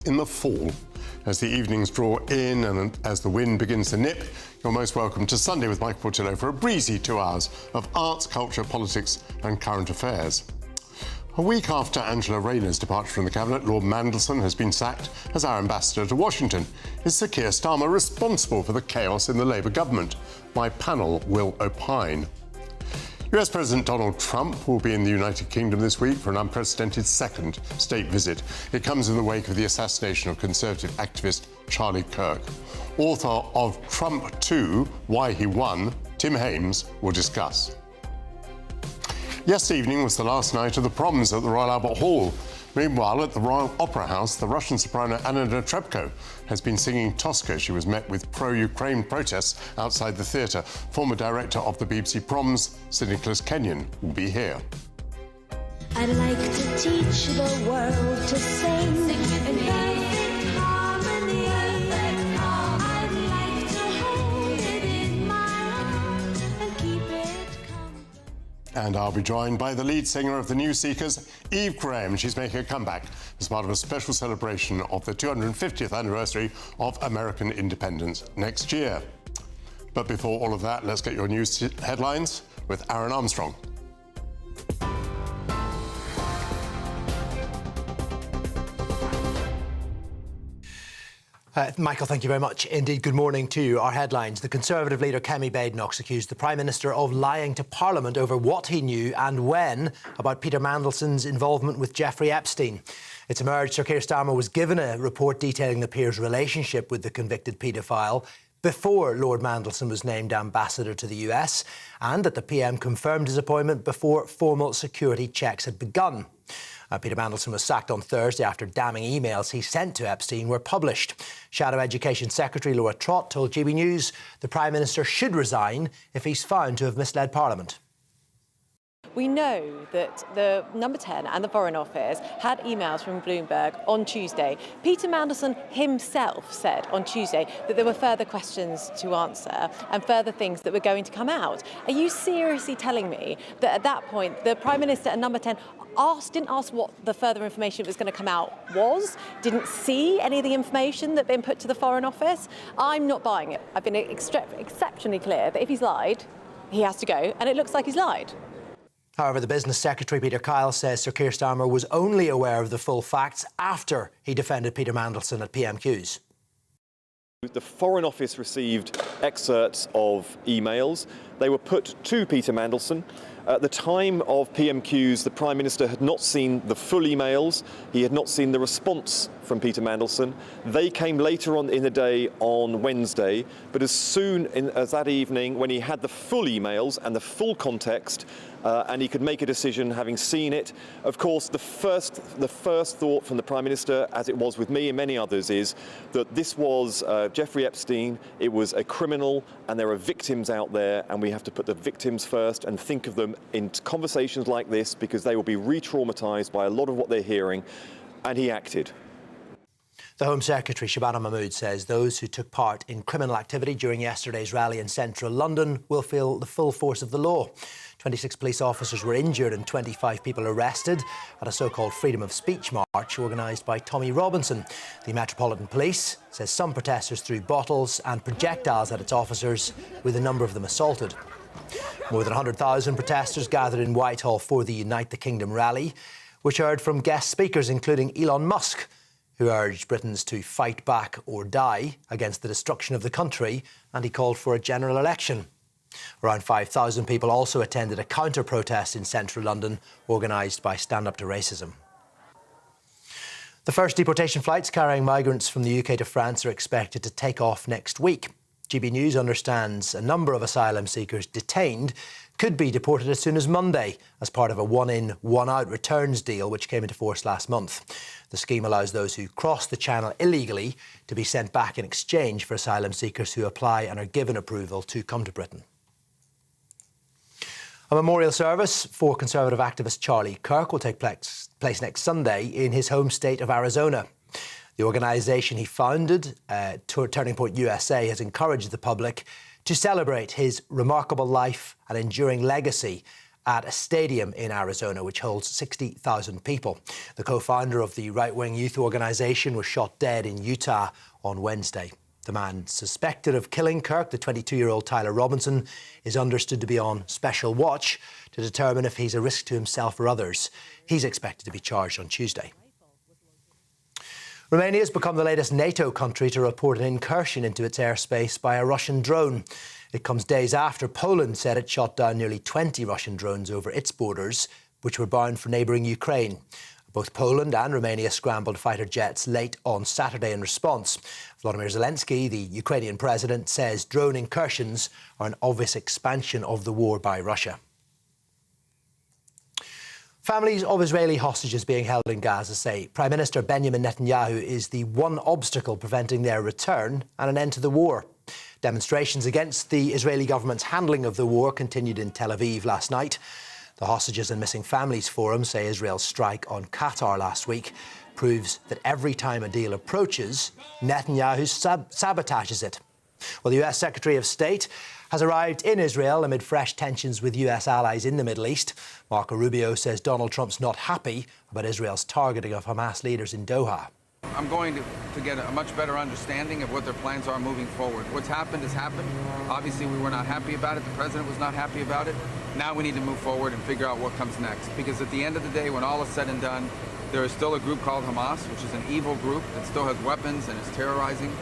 In the fall, as the evenings draw in and as the wind begins to nip, you're most welcome to Sunday with Michael Portillo for a breezy 2 hours of arts, culture, politics and current affairs. A week after Angela Rayner's departure from the Cabinet, Lord Mandelson has been sacked as our ambassador to Washington. Is Sir Keir Starmer responsible for the chaos in the Labour government? My panel will opine. US President Donald Trump will be in the United Kingdom this week for an unprecedented second state visit. It comes in the wake of the assassination of Conservative activist Charlie Kirk. Author of Trump 2, Why He Won, Tim Hames, will discuss. Yesterday evening was the last night of the proms at the Royal Albert Hall. Meanwhile, at the Royal Opera House, the Russian soprano Anna Netrebko has been singing Tosca. She was met with pro-Ukraine protests outside the theatre. Former director of the BBC Proms, Sir Nicholas Kenyon, will be here. I'd like to teach the world to sing in perfect harmony. I'd like to hold it in my arms and keep it comfortable. And I'll be joined by the lead singer of the New Seekers, Eve Graham. She's making a comeback as part of a special celebration of the 250th anniversary of American independence next year. But before all of that, let's get your news headlines with Aaron Armstrong. Michael, thank you very much. Indeed, good morning to you. Our headlines. The Conservative leader Kemi Badenoch accused the Prime Minister of lying to Parliament over what he knew and when about Peter Mandelson's involvement with Jeffrey Epstein. It's emerged Sir Keir Starmer was given a report detailing the peer's relationship with the convicted paedophile before Lord Mandelson was named ambassador to the US, and that the PM confirmed his appointment before formal security checks had begun. Peter Mandelson was sacked on Thursday after damning emails he sent to Epstein were published. Shadow Education Secretary Laura Trott told GBNews the Prime Minister should resign if he's found to have misled Parliament. We know that the Number 10 and the Foreign Office had emails from Bloomberg on Tuesday. Peter Mandelson himself said on Tuesday that there were further questions to answer and further things that were going to come out. Are you seriously telling me that at that point the Prime Minister and Number 10 didn't ask what the further information that was going to come out was, didn't see any of the information that had been put to the Foreign Office? I'm not buying it. I've been exceptionally clear that if he's lied, he has to go, and it looks like he's lied. However, the Business Secretary, Peter Kyle, says Sir Keir Starmer was only aware of the full facts after he defended Peter Mandelson at PMQs. The Foreign Office received excerpts of emails. They were put to Peter Mandelson. At the time of PMQs, the Prime Minister had not seen the full emails. He had not seen the response from Peter Mandelson. They came later on in the day on Wednesday, but as soon as that evening, when he had the full emails and the full context, and he could make a decision having seen it. Of course, the first thought from the Prime Minister, as it was with me and many others, is that this was Jeffrey Epstein. It was a criminal, and there are victims out there, and we have to put the victims first and think of them in conversations like this, because they will be re-traumatised by a lot of what they're hearing, and he acted. The Home Secretary, Shabana Mahmood, says those who took part in criminal activity during yesterday's rally in central London will feel the full force of the law. 26 police officers were injured and 25 people arrested at a so-called freedom of speech march organised by Tommy Robinson. The Metropolitan Police says some protesters threw bottles and projectiles at its officers, with a number of them assaulted. More than 100,000 protesters gathered in Whitehall for the Unite the Kingdom rally, which heard from guest speakers including Elon Musk, who urged Britons to fight back or die against the destruction of the country, and he called for a general election. Around 5,000 people also attended a counter-protest in central London organised by Stand Up to Racism. The first deportation flights carrying migrants from the UK to France are expected to take off next week. GBNews understands a number of asylum seekers detained could be deported as soon as Monday as part of a one-in, one-out returns deal which came into force last month. The scheme allows those who cross the Channel illegally to be sent back in exchange for asylum seekers who apply and are given approval to come to Britain. A memorial service for Conservative activist Charlie Kirk will take place next Sunday in his home state of Arizona. The organisation he founded, Turning Point USA, has encouraged the public to celebrate his remarkable life and enduring legacy at a stadium in Arizona, which holds 60,000 people. The co-founder of the right-wing youth organisation was shot dead in Utah on Wednesday. The man suspected of killing Kirk, the 22-year-old Tyler Robinson, is understood to be on special watch to determine if he's a risk to himself or others. He's expected to be charged on Tuesday. Romania has become the latest NATO country to report an incursion into its airspace by a Russian drone. It comes days after Poland said it shot down nearly 20 Russian drones over its borders, which were bound for neighbouring Ukraine. Both Poland and Romania scrambled fighter jets late on Saturday in response. Volodymyr Zelensky, the Ukrainian president, says drone incursions are an obvious expansion of the war by Russia. Families of Israeli hostages being held in Gaza say Prime Minister Benjamin Netanyahu is the one obstacle preventing their return and an end to the war. Demonstrations against the Israeli government's handling of the war continued in Tel Aviv last night. The Hostages and Missing Families Forum say Israel's strike on Qatar last week proves that every time a deal approaches, Netanyahu sabotages it. Well, the US Secretary of State has arrived in Israel amid fresh tensions with US allies in the Middle East. Marco Rubio says Donald Trump's not happy about Israel's targeting of Hamas leaders in Doha. I'm going to get a much better understanding of what their plans are moving forward. What's happened has happened. Obviously, we were not happy about it. The president was not happy about it. Now we need to move forward and figure out what comes next. Because at the end of the day, when all is said and done, there is still a group called Hamas, which is an evil group that still has weapons and is terrorizing.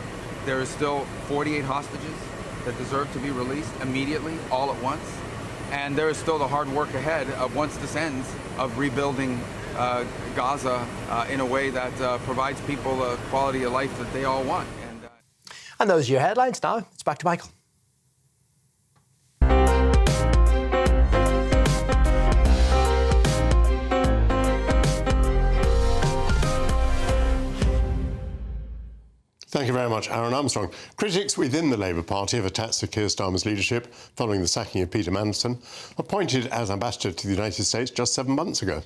There is still 48 hostages that deserve to be released immediately, all at once. And there is still the hard work ahead of, once this ends, of rebuilding Gaza in a way that provides people the quality of life that they all want. And those are your headlines. Now it's back to Michael. Thank you very much, Aaron Armstrong. Critics within the Labour Party have attacked Sir Keir Starmer's leadership following the sacking of Peter Mandelson, appointed as ambassador to the United States just 7 months ago.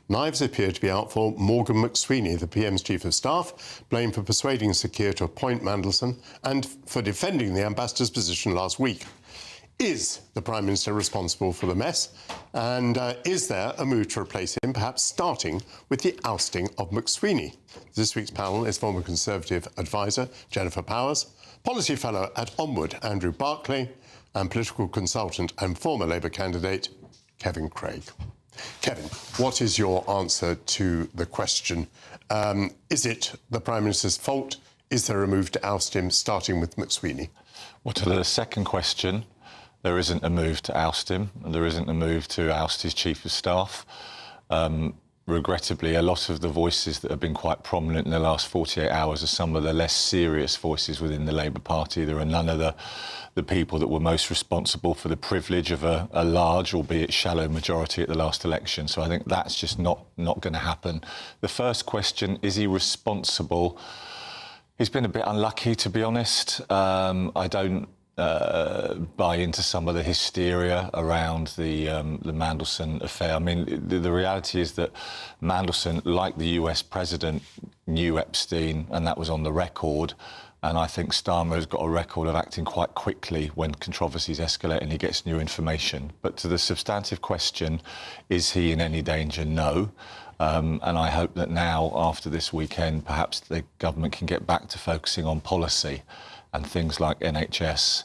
Knives appear to be out for Morgan McSweeney, the PM's chief of staff, blamed for persuading Sir Keir to appoint Mandelson and for defending the ambassador's position last week. Is the Prime Minister responsible for the mess? And is there a move to replace him, perhaps starting with the ousting of McSweeney? This week's panel is former Conservative advisor Jennifer Powers, policy fellow at Onward Andrew Barclay, and political consultant and former Labour candidate Kevin Craig. Kevin, what is your answer to the question? Is it the Prime Minister's fault? Is there a move to oust him, starting with McSweeney? Well, to the second question, there isn't a move to oust him. There isn't a move to oust his chief of staff. Regrettably, a lot of the voices that have been quite prominent in the last 48 hours are some of the less serious voices within the Labour Party. There are none of the people that were most responsible for the privilege of a large, albeit shallow, majority at the last election. So I think that's just not going to happen. The first question, is he responsible? He's been a bit unlucky, to be honest. I don't buy into some of the hysteria around the Mandelson affair. I mean, the reality is that Mandelson, like the US president, knew Epstein, and that was on the record. And I think Starmer has got a record of acting quite quickly when controversies escalate and he gets new information. But to the substantive question, is he in any danger? No. And I hope that now, after this weekend, perhaps the government can get back to focusing on policy and things like NHS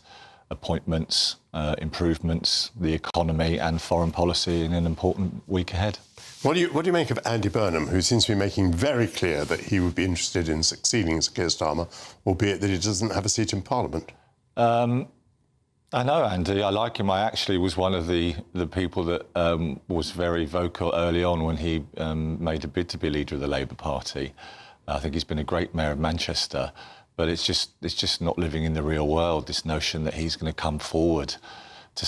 appointments, improvements, the economy and foreign policy in an important week ahead. What do you make of Andy Burnham, who seems to be making very clear that he would be interested in succeeding Sir Keir Starmer, albeit that he doesn't have a seat in Parliament? I know Andy. I like him. I actually was one of the people that was very vocal early on when he made a bid to be leader of the Labour Party. I think he's been a great mayor of Manchester. But it's just not living in the real world, this notion that he's going to come forward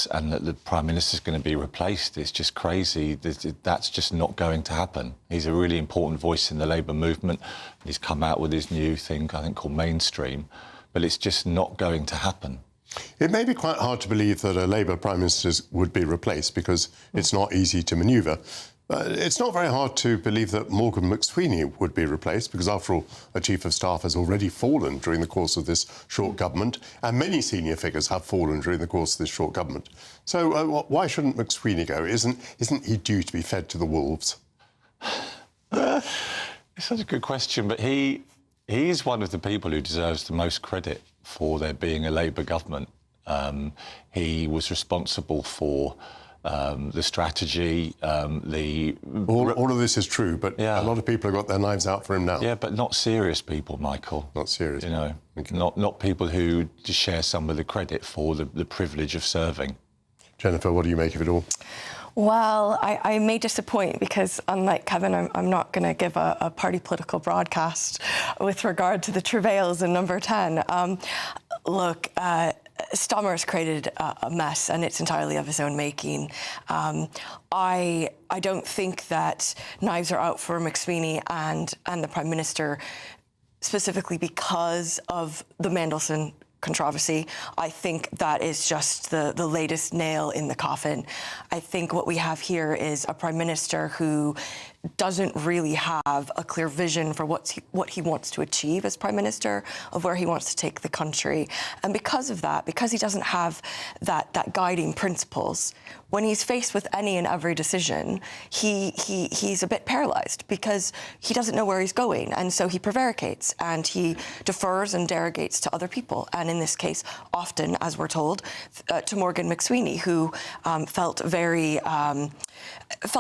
and that the Prime Minister's going to be replaced. It's just crazy. That's just not going to happen. He's a really important voice in the Labour movement. He's come out with his new thing, I think, called Mainstream. But it's just not going to happen. It may be quite hard to believe that a Labour Prime Minister would be replaced because it's not easy to manoeuvre. It's not very hard to believe that Morgan McSweeney would be replaced because, after all, a chief of staff has already fallen during the course of this short government, and many senior figures have fallen during the course of this short government. So why shouldn't McSweeney go? Isn't he due to be fed to the wolves? It's such a good question, but he is one of the people who deserves the most credit for there being a Labour government. He was responsible for the strategy, All of this is true, but a lot of people have got their knives out for him now. Yeah, but not serious people, Michael. Not serious. You know, Okay. not people who just share some of the credit for the privilege of serving. Jennifer, what do you make of it all? Well, I may disappoint because, unlike Kevin, I'm not going to give a party political broadcast with regard to the travails in number 10. Look, Stammer's created a mess, and it's entirely of his own making. I don't think that knives are out for McSweeney and the Prime Minister specifically because of the Mandelson controversy. I think that is just the latest nail in the coffin. I think what we have here is a Prime Minister who doesn't really have a clear vision for what he wants to achieve as Prime Minister, of where he wants to take the country. And because of that, because he doesn't have that guiding principles, when he's faced with any and every decision, he's a bit paralyzed because he doesn't know where he's going. And so he prevaricates and he defers and derogates to other people. And in this case, often, as we're told, to Morgan McSweeney, who felt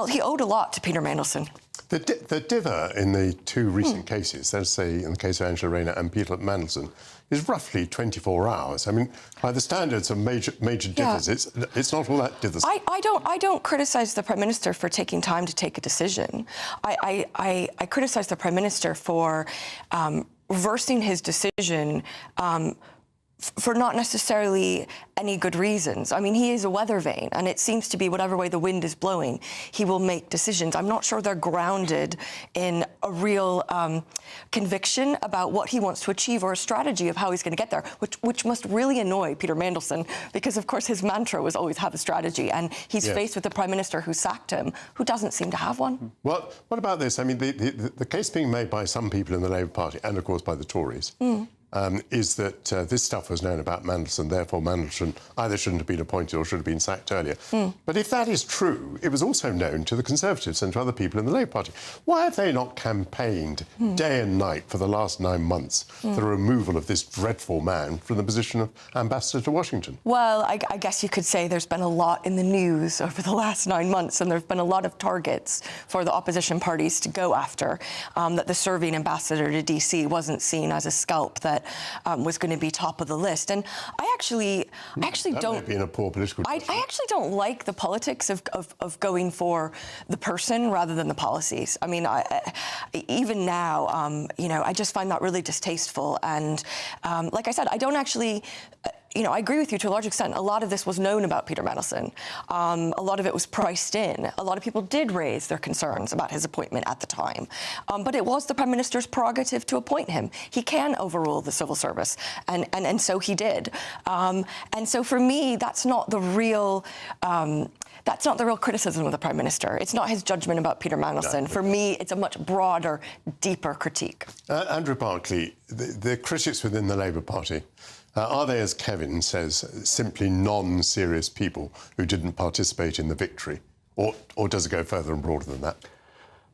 he owed a lot to Peter Mandelson. The diver in the two recent cases, let's say in the case of Angela Rayner and Peter Mandelson, is roughly 24 hours. I mean, by the standards of major divers, it's not all that dithers. I don't criticise the Prime Minister for taking time to take a decision. I criticise the Prime Minister for reversing his decision for not necessarily any good reasons. I mean, he is a weather vane, and it seems to be whatever way the wind is blowing, he will make decisions. I'm not sure they're grounded in a real conviction about what he wants to achieve or a strategy of how he's going to get there, which must really annoy Peter Mandelson, because, of course, his mantra was always have a strategy, and he's faced with the Prime Minister who sacked him, who doesn't seem to have one. Well, what about this? I mean, the case being made by some people in the Labour Party, and, of course, by the Tories, is that this stuff was known about Mandelson, therefore Mandelson either shouldn't have been appointed or should have been sacked earlier. But if that is true, it was also known to the Conservatives and to other people in the Labour Party. Why have they not campaigned day and night for the last 9 months for the removal of this dreadful man from the position of ambassador to Washington? Well, I guess you could say there's been a lot in the news over the last 9 months, and there's been a lot of targets for the opposition parties to go after, that the serving ambassador to DC wasn't seen as a scalp that was going to be top of the list. And I actually that don't... may have been a poor political I actually don't like the politics of going for the person rather than the policies. I mean, even now, you know, I just find that really distasteful. And like I said, I don't actually... You know, I agree with you to a large extent. A lot of this was known about Peter Mandelson. A lot of it was priced in. A lot of people did raise their concerns about his appointment at the time. But it was the Prime Minister's prerogative to appoint him. He can overrule the civil service, and so he did. And so for me, that's not the real... That's not the real criticism of the Prime Minister. It's not his judgment about Peter Mandelson. No. For me, it's a much broader, deeper critique. Andrew Barclay, the critics within the Labour Party, are they, as Kevin says, simply non-serious people who didn't participate in the victory? Or does it go further and broader than that?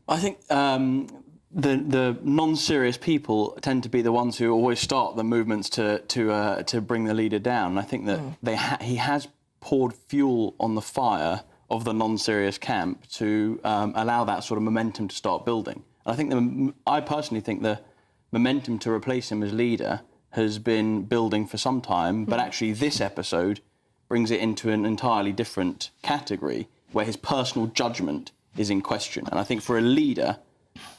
I think the non-serious people tend to be the ones who always start the movements to bring the leader down. I think that he has poured fuel on the fire of the non-serious camp to allow that sort of momentum to start building. And I think I personally think the momentum to replace him as leader has been building for some time, but actually this episode brings it into an entirely different category where his personal judgment is in question. And I think for a leader,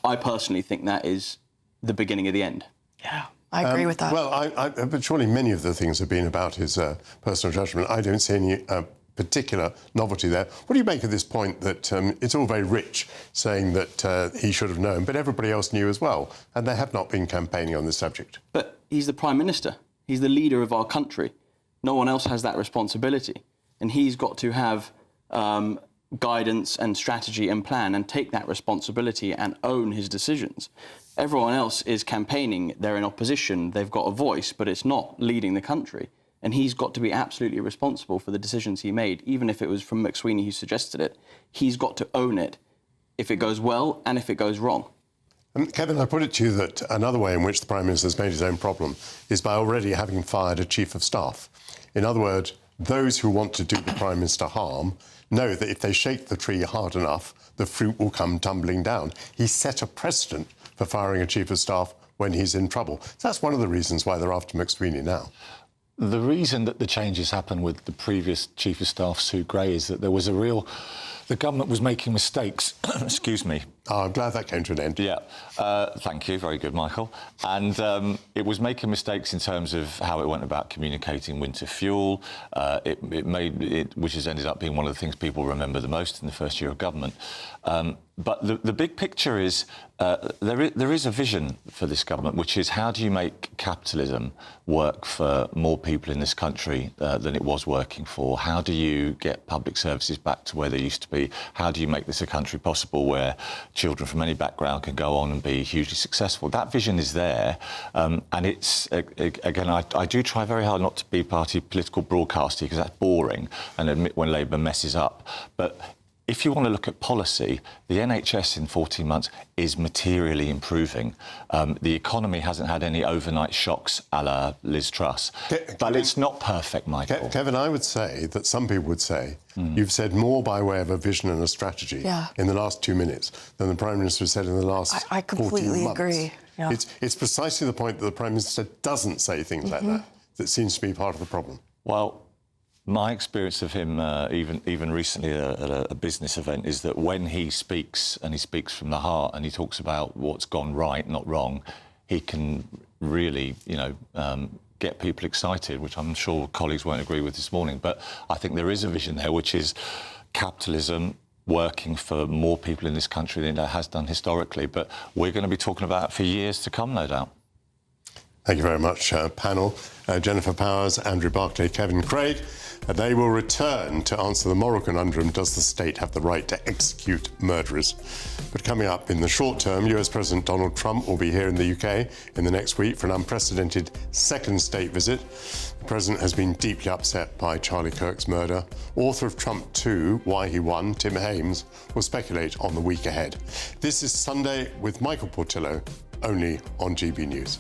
I personally think that is the beginning of the end. Yeah, I agree with that. Well, but surely many of the things have been about his personal judgment. I don't see any particular novelty there. What do you make of this point that it's all very rich saying that he should have known, but everybody else knew as well, and they have not been campaigning on this subject? But he's the Prime Minister. He's the leader of our country. No one else has that responsibility. And he's got to have guidance and strategy and plan and take that responsibility and own his decisions. Everyone else is campaigning, they're in opposition, they've got a voice, but it's not leading the country. And he's got to be absolutely responsible for the decisions he made, even if it was from McSweeney who suggested it. He's got to own it if it goes well and if it goes wrong. Kevin, I put it to you that another way in which the Prime Minister has made his own problem is by already having fired a Chief of Staff. In other words, those who want to do the Prime Minister harm know that if they shake the tree hard enough, the fruit will come tumbling down. He set a precedent for firing a Chief of Staff when he's in trouble. So that's one of the reasons why they're after McSweeney now. The reason that the changes happened with the previous Chief of Staff, Sue Gray, is that there was the government was making mistakes. Excuse me. Oh, I'm glad that came to an end. Yeah, thank you. Very good, Michael. And it was making mistakes in terms of how it went about communicating winter fuel. Which has ended up being one of the things people remember the most in the first year of government. But the big picture is there is a vision for this government, which is how do you make capitalism work for more people in this country than it was working for? How do you get public services back to where they used to be? How do you make this a country possible where children from any background can go on and be hugely successful? That vision is there. And it's, again, I do try very hard not to be party political broadcaster because that's boring and admit when Labour messes up. But if you want to look at policy, the NHS in 14 months is materially improving. The economy hasn't had any overnight shocks a la Liz Truss. But it's not perfect, Michael. Kevin, I would say that some people would say you've said more by way of a vision and a strategy in the last 2 minutes than the Prime Minister said in the last I completely 14 months. agree. Yeah. It's precisely the point that the Prime Minister doesn't say things like that seems to be part of the problem. Well, my experience of him, even recently at a business event, is that when he speaks, and he speaks from the heart, and he talks about what's gone right, not wrong, he can really, get people excited, which I'm sure colleagues won't agree with this morning. But I think there is a vision there, which is capitalism working for more people in this country than it has done historically. But we're going to be talking about it for years to come, no doubt. Thank you very much, panel. Jennifer Powers, Andrew Barclay, Kevin Craig. They will return to answer the moral conundrum, does the state have the right to execute murderers? But coming up in the short term, US President Donald Trump will be here in the UK in the next week for an unprecedented second state visit. The president has been deeply upset by Charlie Kirk's murder. Author of Trump 2, Why He Won, Tim Hames, will speculate on the week ahead. This is Sunday with Michael Portillo, only on GB News.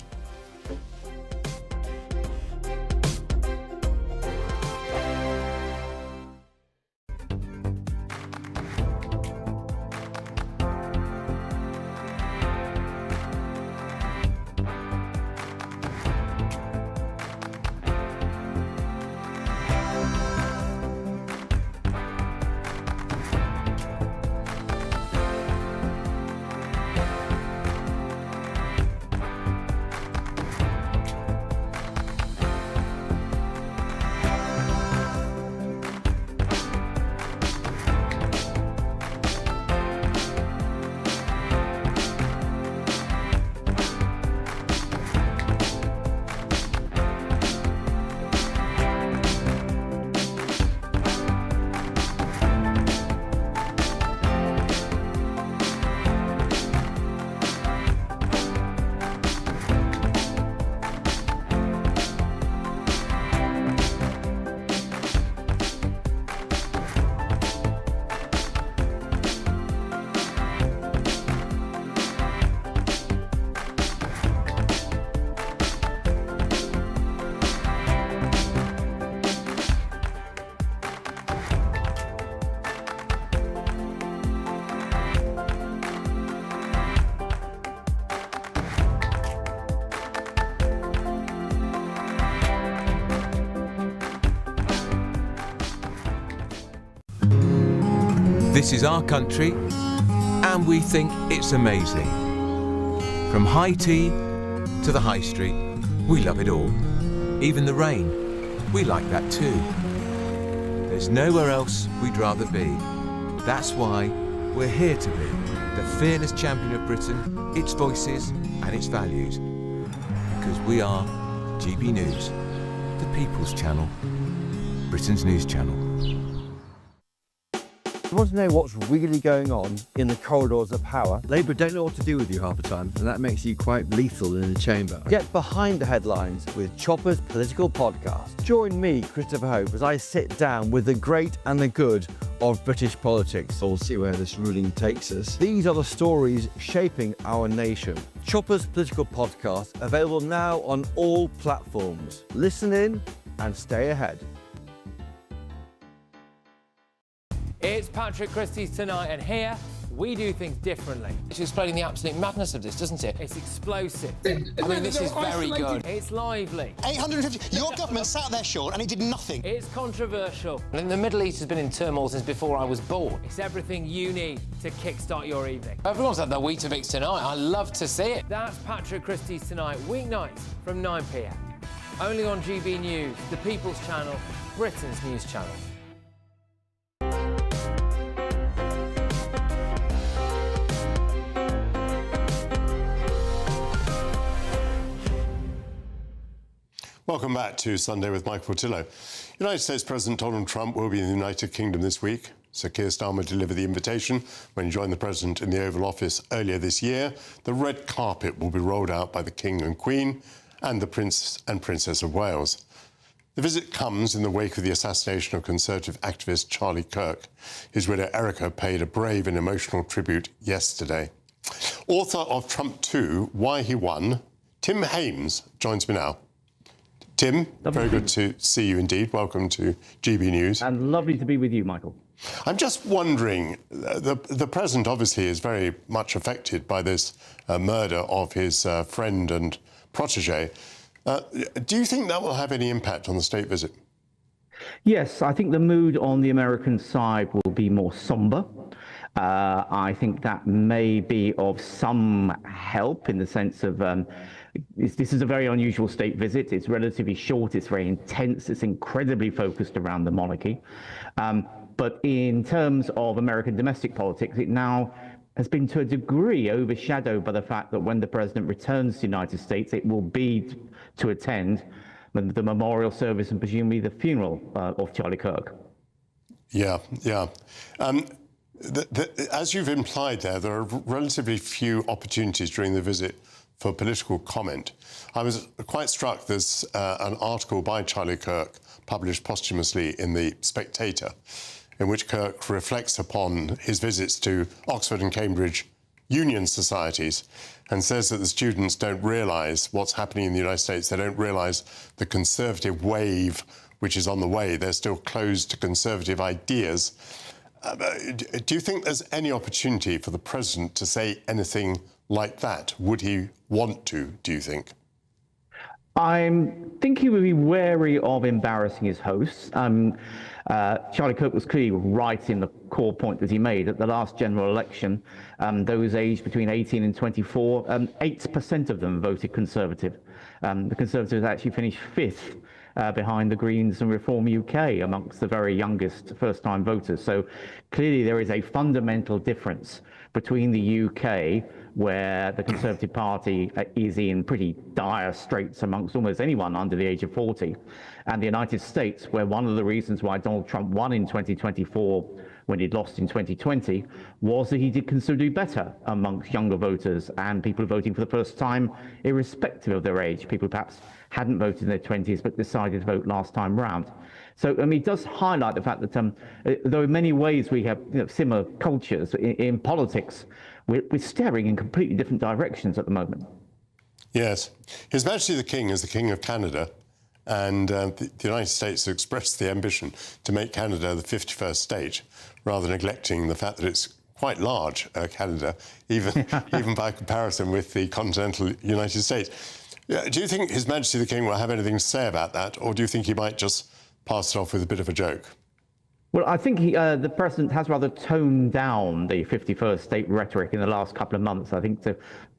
This is our country, and we think it's amazing. From high tea to the high street, we love it all. Even the rain, we like that too. There's nowhere else we'd rather be. That's why we're here to be the fearless champion of Britain, its voices and its values. Because we are GB News, the People's Channel, Britain's news channel. You want to know what's really going on in the corridors of power? Labour don't know what to do with you half the time, and that makes you quite lethal in the chamber. Get behind the headlines with Chopper's Political Podcast. Join me, Christopher Hope, as I sit down with the great and the good of British politics. We'll see where this ruling takes us. These are the stories shaping our nation. Chopper's Political Podcast, available now on all platforms. Listen in and stay ahead. It's Patrick Christie's Tonight, and here we do things differently. It's explaining the absolute madness of this, doesn't it? It's explosive. I mean, this is very good. It's lively. 850. Your government sat there, Sean, and it did nothing. It's controversial. And the Middle East has been in turmoil since before I was born. It's everything you need to kickstart your evening. Everyone's had their Weetabix tonight. I love to see it. That's Patrick Christie's Tonight, weeknights from 9 p.m. Only on GB News, the People's Channel, Britain's news channel. Welcome back to Sunday with Mike Portillo. United States President Donald Trump will be in the United Kingdom this week. Sir Keir Starmer delivered the invitation when he joined the President in the Oval Office earlier this year. The red carpet will be rolled out by the King and Queen and the Prince and Princess of Wales. The visit comes in the wake of the assassination of Conservative activist Charlie Kirk. His widow Erica paid a brave and emotional tribute yesterday. Author of Trump 2, Why He Won, Tim Hames joins me now. Tim, very good to see you indeed. Welcome to GB News. And lovely to be with you, Michael. I'm just wondering, the President obviously is very much affected by this murder of his friend and protege. Do you think that will have any impact on the state visit? Yes, I think the mood on the American side will be more somber. I think that may be of some help in the sense of this is a very unusual state visit. It's relatively short, it's very intense, it's incredibly focused around the monarchy. But in terms of American domestic politics, it now has been to a degree overshadowed by the fact that when the president returns to the United States, it will be to attend the memorial service and presumably the funeral of Charlie Kirk. Yeah. As you've implied there are relatively few opportunities during the visit for political comment. I was quite struck. There's an article by Charlie Kirk published posthumously in The Spectator, in which Kirk reflects upon his visits to Oxford and Cambridge union societies and says that the students don't realise what's happening in the United States. They don't realise the conservative wave which is on the way. They're still closed to conservative ideas. Do you think there's any opportunity for the president to say anything like that? Would he want to, do you think? I think he would be wary of embarrassing his hosts. Charlie Kirk was clearly right in the core point that he made. At the last general election, those aged between 18 and 24, 8% of them voted Conservative. The Conservatives actually finished 5th behind the Greens and Reform UK amongst the very youngest first-time voters. So clearly there is a fundamental difference between the UK, where the Conservative Party is in pretty dire straits amongst almost anyone under the age of 40, and the United States, where one of the reasons why Donald Trump won in 2024 when he'd lost in 2020 was that he did considerably better amongst younger voters and people voting for the first time, irrespective of their age, people who perhaps hadn't voted in their 20s but decided to vote last time round. So, I mean, it does highlight the fact that though in many ways we have similar cultures, in politics, we're staring in completely different directions at the moment. Yes. His Majesty the King is the King of Canada, and the United States has expressed the ambition to make Canada the 51st state, rather neglecting the fact that it's quite large, Canada, even by comparison with the continental United States. Do you think His Majesty the King will have anything to say about that, or do you think he might just pass it off with a bit of a joke? Well, I think the president has rather toned down the 51st state rhetoric in the last couple of months, I think, to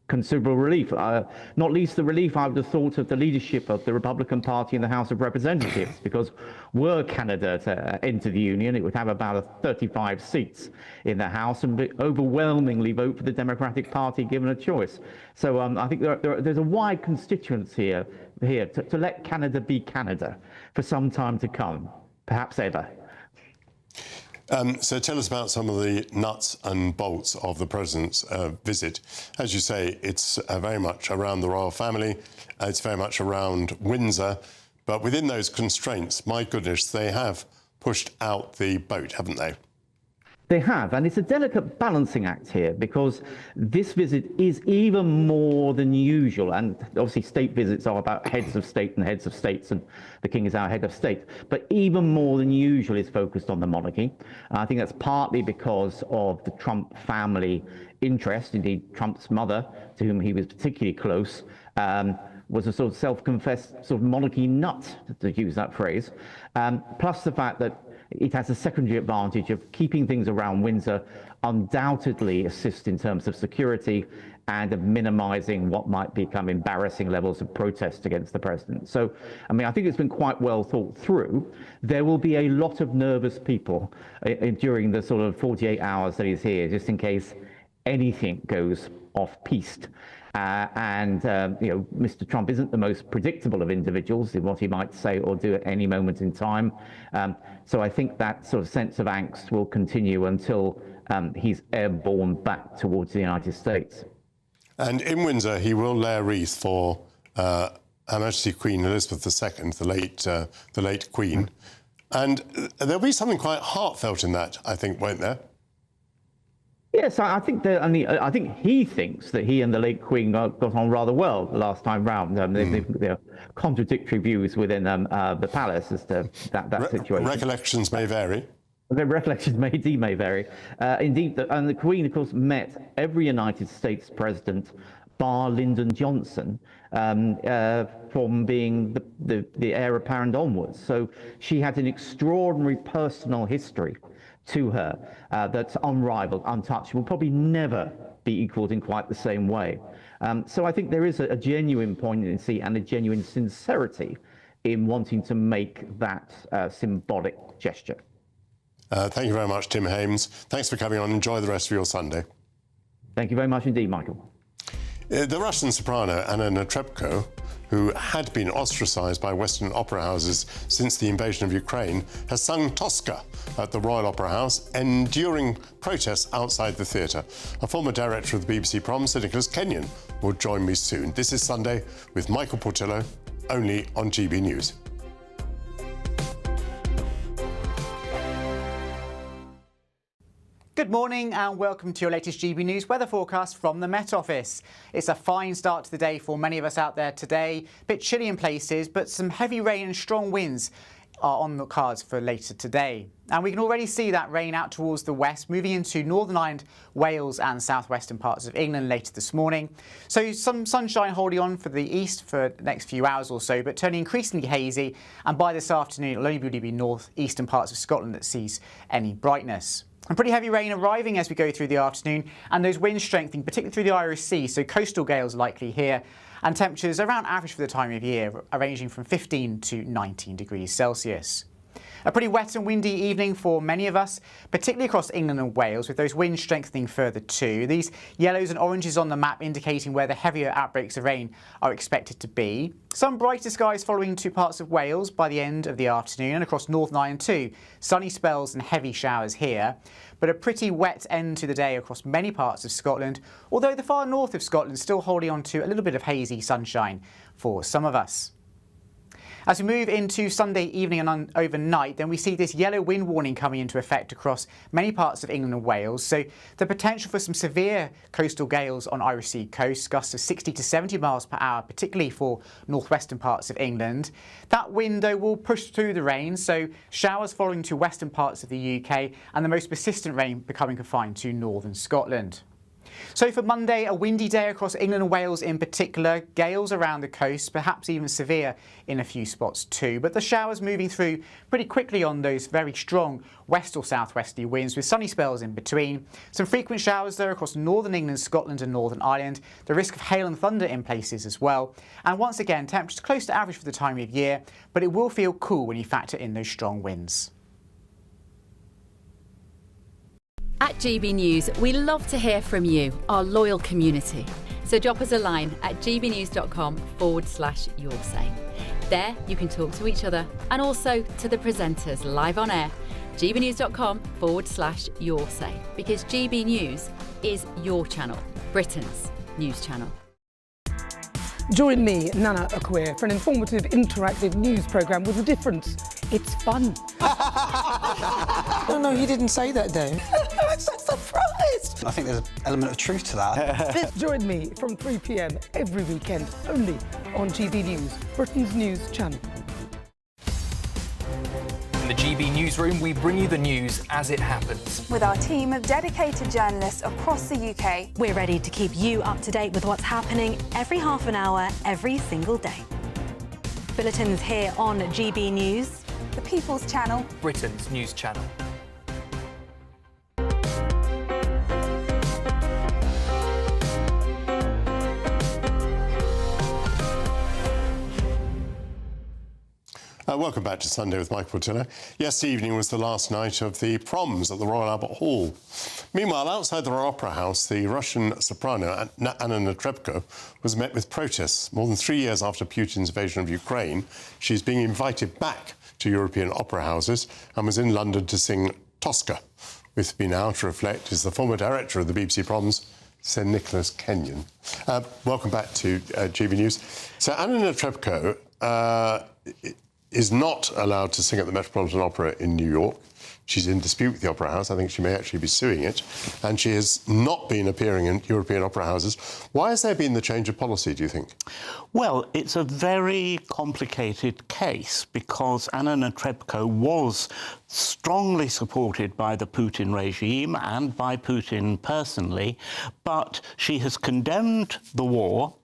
considerable relief, not least the relief I would have thought of the leadership of the Republican Party in the House of Representatives, because were Canada to enter the Union, it would have about 35 seats in the House and overwhelmingly vote for the Democratic Party given a choice. So I think there's a wide constituency here to let Canada be Canada for some time to come, perhaps ever. So tell us about some of the nuts and bolts of the President's visit. As you say, it's very much around the royal family. It's very much around Windsor. But within those constraints, my goodness, they have pushed out the boat, haven't they? They have, and it's a delicate balancing act here because this visit is even more than usual. And obviously state visits are about heads of state and heads of states, and the King is our head of state. But even more than usual is focused on the monarchy. I think that's partly because of the Trump family interest. Indeed, Trump's mother, to whom he was particularly close, was a sort of self-confessed sort of monarchy nut, to use that phrase. Plus the fact that it has a secondary advantage of keeping things around Windsor undoubtedly assist in terms of security and of minimizing what might become embarrassing levels of protest against the president. So, I mean, I think it's been quite well thought through. There will be a lot of nervous people during the sort of 48 hours that he's here, just in case anything goes off-piste. You know, Mr. Trump isn't the most predictable of individuals in what he might say or do at any moment in time. So I think that sort of sense of angst will continue until he's airborne back towards the United States. And in Windsor, he will lay a wreath for Her Majesty Queen Elizabeth II, the late Queen. And there'll be something quite heartfelt in that, I think, won't there? Yes, I think that. I mean, I think he thinks that he and the late Queen got on rather well the last time round. There are contradictory views within the palace as to that situation. Recollections may vary. The recollections may vary. Indeed, the Queen, of course, met every United States president, bar Lyndon Johnson, from being the heir apparent onwards. So she had an extraordinary personal history to her that's unrivaled, untouched, will probably never be equaled in quite the same way. So I think there is a genuine poignancy and a genuine sincerity in wanting to make that symbolic gesture. Thank you very much, Tim Hames. Thanks for coming on. Enjoy the rest of your Sunday. Thank you very much indeed, Michael. The Russian soprano Anna Netrebko, who had been ostracised by Western opera houses since the invasion of Ukraine, has sung Tosca at the Royal Opera House, enduring protests outside the theatre. A former director of the BBC Proms, Sir Nicholas Kenyon, will join me soon. This is Sunday with Michael Portillo, only on GB News. Good morning and welcome to your latest GB News weather forecast from the Met Office. It's a fine start to the day for many of us out there today. A bit chilly in places, but some heavy rain and strong winds are on the cards for later today. And we can already see that rain out towards the west, moving into Northern Ireland, Wales and southwestern parts of England later this morning. So some sunshine holding on for the east for the next few hours or so, but turning increasingly hazy. And by this afternoon, it'll only really be north-eastern parts of Scotland that sees any brightness. And pretty heavy rain arriving as we go through the afternoon, and those winds strengthening, particularly through the Irish Sea, so coastal gales likely here, and temperatures around average for the time of year, ranging from 15 to 19 degrees Celsius. A pretty wet and windy evening for many of us, particularly across England and Wales, with those winds strengthening further too. These yellows and oranges on the map indicating where the heavier outbreaks of rain are expected to be. Some brighter skies following to parts of Wales by the end of the afternoon, and across Northern Ireland too. Sunny spells and heavy showers here. But a pretty wet end to the day across many parts of Scotland, although the far north of Scotland still holding on to a little bit of hazy sunshine for some of us. As we move into Sunday evening and overnight, then we see this yellow wind warning coming into effect across many parts of England and Wales. So the potential for some severe coastal gales on Irish Sea coast, gusts of 60 to 70 miles per hour, particularly for northwestern parts of England. That wind, though, will push through the rain, so showers following to western parts of the UK, and the most persistent rain becoming confined to northern Scotland. So for Monday, a windy day across England and Wales in particular, gales around the coast, perhaps even severe in a few spots too. But the showers moving through pretty quickly on those very strong west or southwesterly winds with sunny spells in between. Some frequent showers though across northern England, Scotland and Northern Ireland. The risk of hail and thunder in places as well. And once again, temperatures close to average for the time of year, but it will feel cool when you factor in those strong winds. At GB News, we love to hear from you, our loyal community. So drop us a line at gbnews.com/yoursay. There you can talk to each other and also to the presenters live on air, gbnews.com/yoursay, because GB News is your channel, Britain's news channel. Join me, Nana Akwe, for an informative, interactive news programme with a difference. It's fun. No, he didn't say that, Dave. I'm so surprised. I think there's an element of truth to that. Join me from 3 p.m. every weekend, only on GB News, Britain's news channel. In the GB Newsroom, we bring you the news as it happens. With our team of dedicated journalists across the UK. We're ready to keep you up to date with what's happening every half an hour, every single day. Bulletins here on GB News. The People's Channel. Britain's news channel. Welcome back to Sunday with Michael Portillo. Yesterday evening was the last night of the proms at the Royal Albert Hall. Meanwhile, outside the Royal Opera House, the Russian soprano Anna Netrebko was met with protests. More than 3 years after Putin's invasion of Ukraine, she's being invited back to European opera houses and was in London to sing Tosca. With me now to reflect is the former director of the BBC Proms, Sir Nicholas Kenyon. Welcome back to GB News. So Anna Netrebko is not allowed to sing at the Metropolitan Opera in New York. She's in dispute with the Opera House. I think she may actually be suing it. And she has not been appearing in European opera houses. Why has there been the change of policy, do you think? Well, it's a very complicated case because Anna Netrebko was strongly supported by the Putin regime and by Putin personally, but she has condemned the war.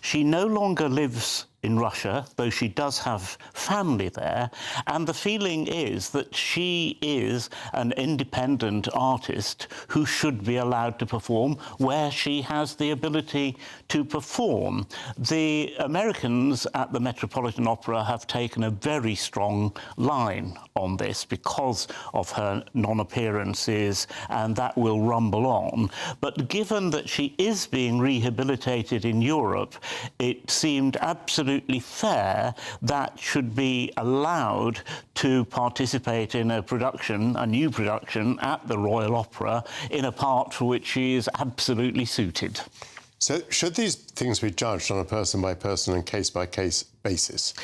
She no longer lives in Russia, though she does have family there, and the feeling is that she is an independent artist who should be allowed to perform where she has the ability to perform. The Americans at the Metropolitan Opera have taken a very strong line on this because of her non-appearances, and that will rumble on. But given that she is being rehabilitated in Europe, it seemed absolutely fair that should be allowed to participate in a production, a new production at the Royal Opera in a part for which she is absolutely suited. So should these things be judged on a person-by-person and case-by-case basis?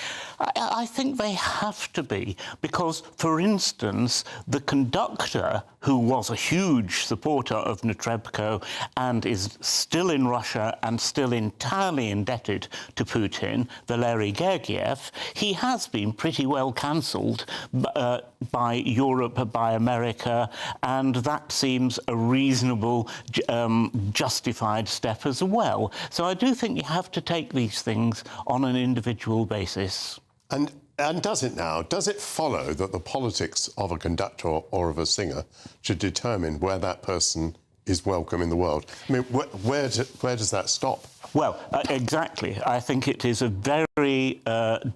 I think they have to be, because, for instance, the conductor, who was a huge supporter of Netrebko and is still in Russia and still entirely indebted to Putin, Valery Gergiev, he has been pretty well cancelled by Europe, by America, and that seems a reasonable, justified step as well. So I do think you have to take these things on an individual basis. And does it now? Does it follow that the politics of a conductor or of a singer should determine where that person is welcome in the world? I mean, where does that stop? Well, exactly. I think it is a very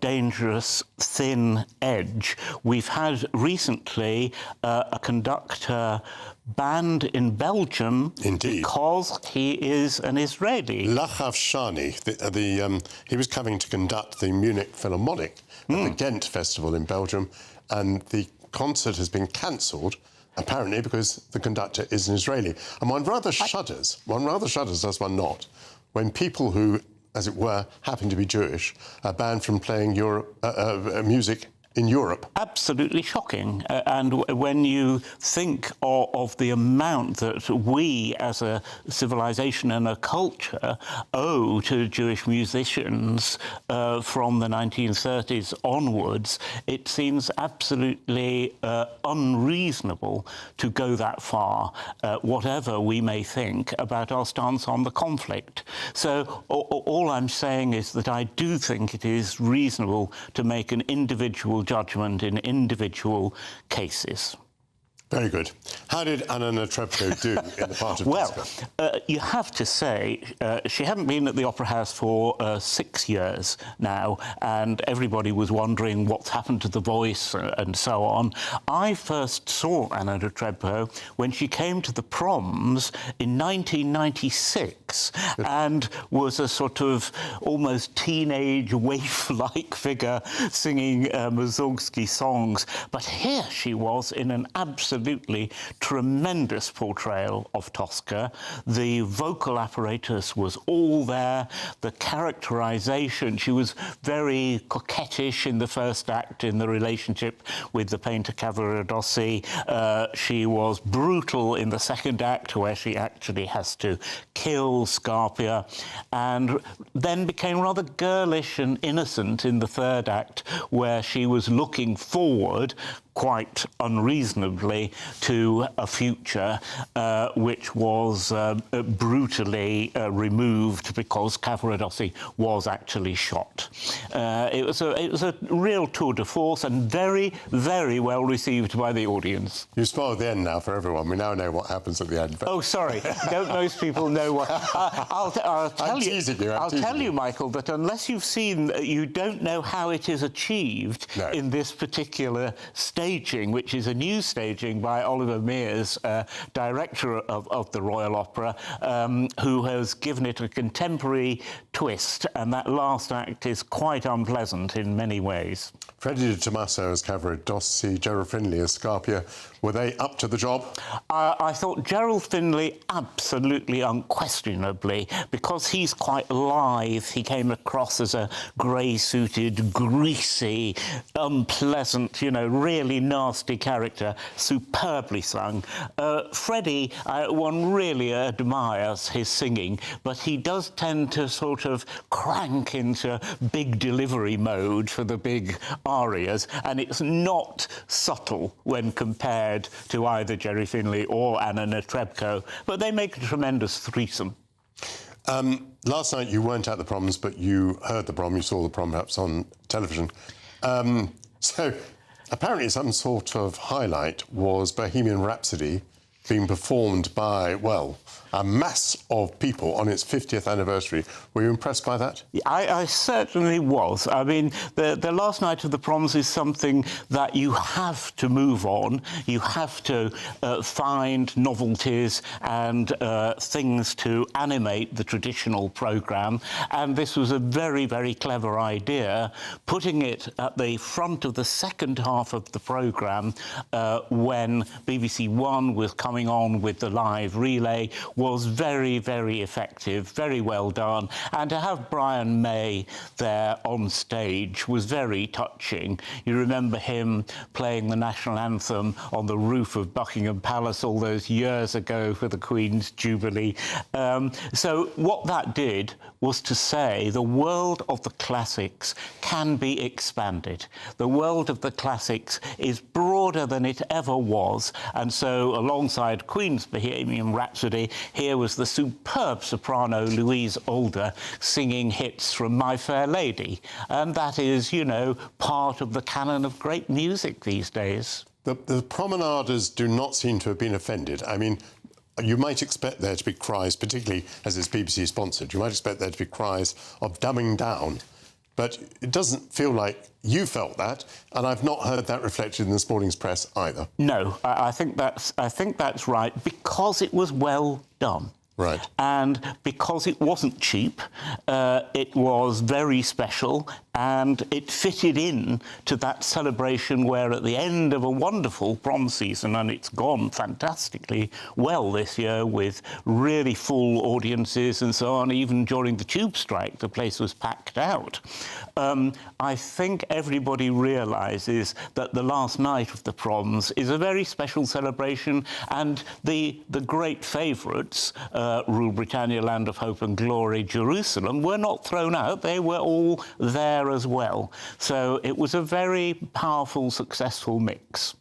dangerous, thin edge. We've had recently a conductor banned in Belgium. Indeed. Because he is an Israeli. Lachav Shani, he was coming to conduct the Munich Philharmonic at the Ghent Festival in Belgium, and the concert has been cancelled, apparently because the conductor is an Israeli. And one rather shudders, does one not, when people who, as it were, happen to be Jewish are banned from playing music in Europe. Absolutely shocking. And when you think of the amount that we as a civilization and a culture owe to Jewish musicians from the 1930s onwards, it seems absolutely unreasonable to go that far, whatever we may think about our stance on the conflict. So all I'm saying is that I do think it is reasonable to make an individual judgment in individual cases. Very good. How did Anna Netrebko do in the part of Tosca? Well, you have to say, she hadn't been at the Opera House for 6 years now, and everybody was wondering what's happened to the voice and so on. I first saw Anna Netrebko when she came to the Proms in 1996 and was a sort of almost teenage waif-like figure singing Mussorgsky songs. But here she was in an absolutely tremendous portrayal of Tosca. The vocal apparatus was all there, the characterization. She was very coquettish in the first act in the relationship with the painter Cavaradossi. She was brutal in the second act, where she actually has to kill Scarpia, and then became rather girlish and innocent in the third act, where she was looking forward quite unreasonably to a future which was brutally removed because Cavaradossi was actually shot. It was a real tour de force and very, very well received by the audience. You spoiled the end now for everyone. We now know what happens at the end. Oh, sorry. Don't most people know what... I'll tell you, Michael, that unless you've seen, you don't know how it is achieved in this particular staging, which is a new staging by Oliver Mears, director of the Royal Opera, who has given it a contemporary twist, and that last act is quite unpleasant in many ways. Freddie Di Tommaso as Cavaradossi, Gerald Finley as Scarpia. Were they up to the job? I thought Gerald Finley absolutely unquestionably, because he's quite lithe. He came across as a grey-suited, greasy, unpleasant, you know, really nasty character, superbly sung. Freddie, one really admires his singing, but he does tend to sort of crank into big delivery mode for the big arias, and it's not subtle when compared to either Jerry Finley or Anna Netrebko, but they make a tremendous threesome. Last night you weren't at the Proms, but you heard the Prom, you saw the Prom perhaps on television. So apparently some sort of highlight was Bohemian Rhapsody being performed by, well, a mass of people on its 50th anniversary. Were you impressed by that? I certainly was. I mean, the last night of the Proms is something that you have to move on. You have to find novelties and things to animate the traditional programme. And this was a very, very clever idea, putting it at the front of the second half of the programme when BBC One was coming on with the live relay was very, very effective, very well done. And to have Brian May there on stage was very touching. You remember him playing the national anthem on the roof of Buckingham Palace all those years ago for the Queen's Jubilee. So what that did was to say the world of the classics can be expanded. The world of the classics is broader than it ever was, and so alongside Queen's Bohemian Rhapsody, here was the superb soprano Louise Alder singing hits from My Fair Lady, and that is, you know, part of the canon of great music these days. The promenaders do not seem to have been offended. I mean, you might expect there to be cries, particularly as it's BBC sponsored, you might expect there to be cries of dumbing down. But it doesn't feel like you felt that, and I've not heard that reflected in this morning's press either. No, I think that's right, because it was well done. Right. And because it wasn't cheap, it was very special, and it fitted in to that celebration where at the end of a wonderful prom season, and it's gone fantastically well this year with really full audiences and so on, even during the tube strike, the place was packed out. I think everybody realises that the last night of the Proms is a very special celebration, and the great favourites, Rule Britannia, Land of Hope and Glory, Jerusalem, were not thrown out. They were all there as well. So it was a very powerful, successful mix.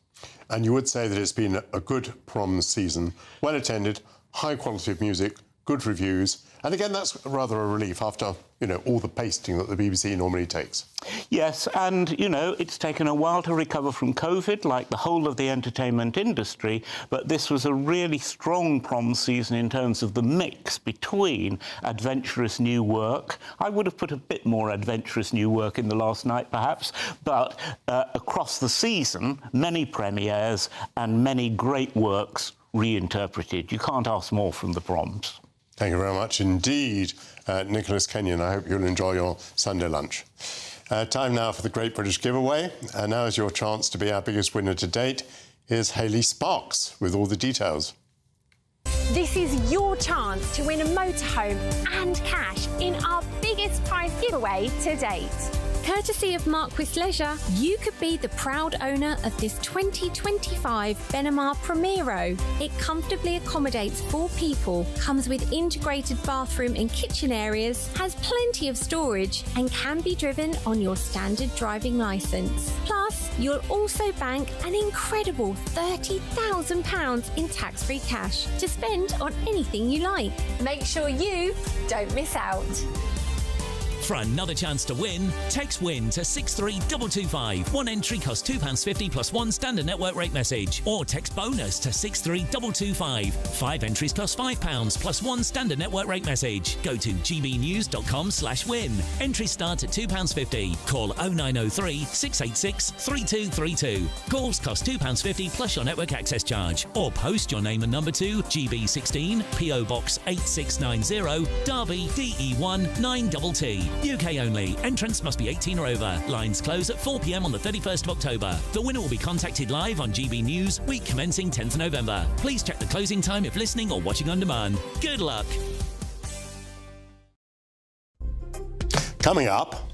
And you would say that it's been a good Prom season, well attended, high quality of music, good reviews. And again, that's rather a relief after, all the pasting that the BBC normally takes. Yes, and, it's taken a while to recover from COVID, like the whole of the entertainment industry, but this was a really strong prom season in terms of the mix between adventurous new work. I would have put a bit more adventurous new work in The Last Night, perhaps, but across the season, many premieres and many great works reinterpreted. You can't ask more from the proms. Thank you very much indeed, Nicholas Kenyon. I hope you'll enjoy your Sunday lunch. Time now for the Great British Giveaway. Now is your chance to be our biggest winner to date. Here's Hayley Sparks with all the details. This is your chance to win a motorhome and cash in our biggest prize giveaway to date. Courtesy of Marquis Leisure, you could be the proud owner of this 2025 Benamar Primero. It comfortably accommodates 4 people, comes with integrated bathroom and kitchen areas, has plenty of storage and can be driven on your standard driving licence. Plus, you'll also bank an incredible £30,000 in tax-free cash to spend on anything you like. Make sure you don't miss out. For another chance to win, text WIN to 63225. One entry costs £2.50 plus one standard network rate message. Or text BONUS to 63225. 5 entries cost £5 plus one standard network rate message. Go to gbnews.com/win. Entries start at £2.50. Call 0903 686 3232. Calls cost £2.50 plus your network access charge. Or post your name and number to GB16 PO Box 8690 Derby DE1 9TT. UK only. Entrants must be 18 or over. Lines close at 4 p.m. on the 31st of October. The winner will be contacted live on GB News, week commencing 10th November. Please check the closing time if listening or watching on demand. Good luck. Coming up.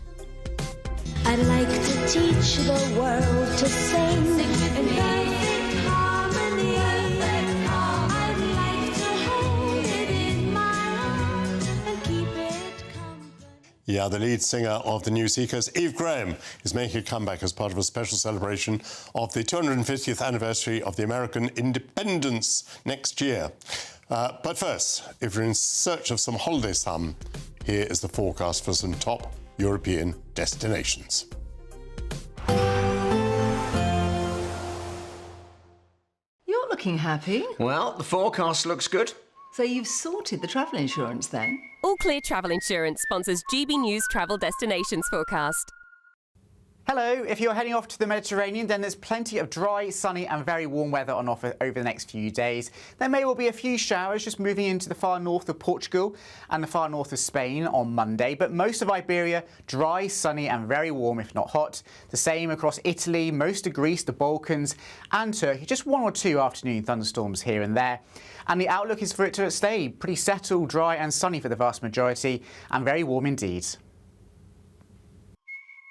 I'd like to teach the world to sing in perfect harmony. I'd like to hold it in my arms and keep it company. Yeah, the lead singer of the New Seekers, Eve Graham, is making a comeback as part of a special celebration of the 250th anniversary of the American independence next year. But first, if you're in search of some holiday sun, here is the forecast for some top European destinations. You're looking happy. Well, the forecast looks good. So you've sorted the travel insurance then? All Clear Travel Insurance sponsors GB News Travel Destinations Forecast. Hello, if you're heading off to the Mediterranean, then there's plenty of dry, sunny and very warm weather on offer over the next few days. There may well be a few showers just moving into the far north of Portugal and the far north of Spain on Monday, but most of Iberia, dry, sunny and very warm, if not hot. The same across Italy, most of Greece, the Balkans and Turkey. Just 1 or 2 afternoon thunderstorms here and there. And the outlook is for it to stay pretty settled, dry and sunny for the vast majority and very warm indeed.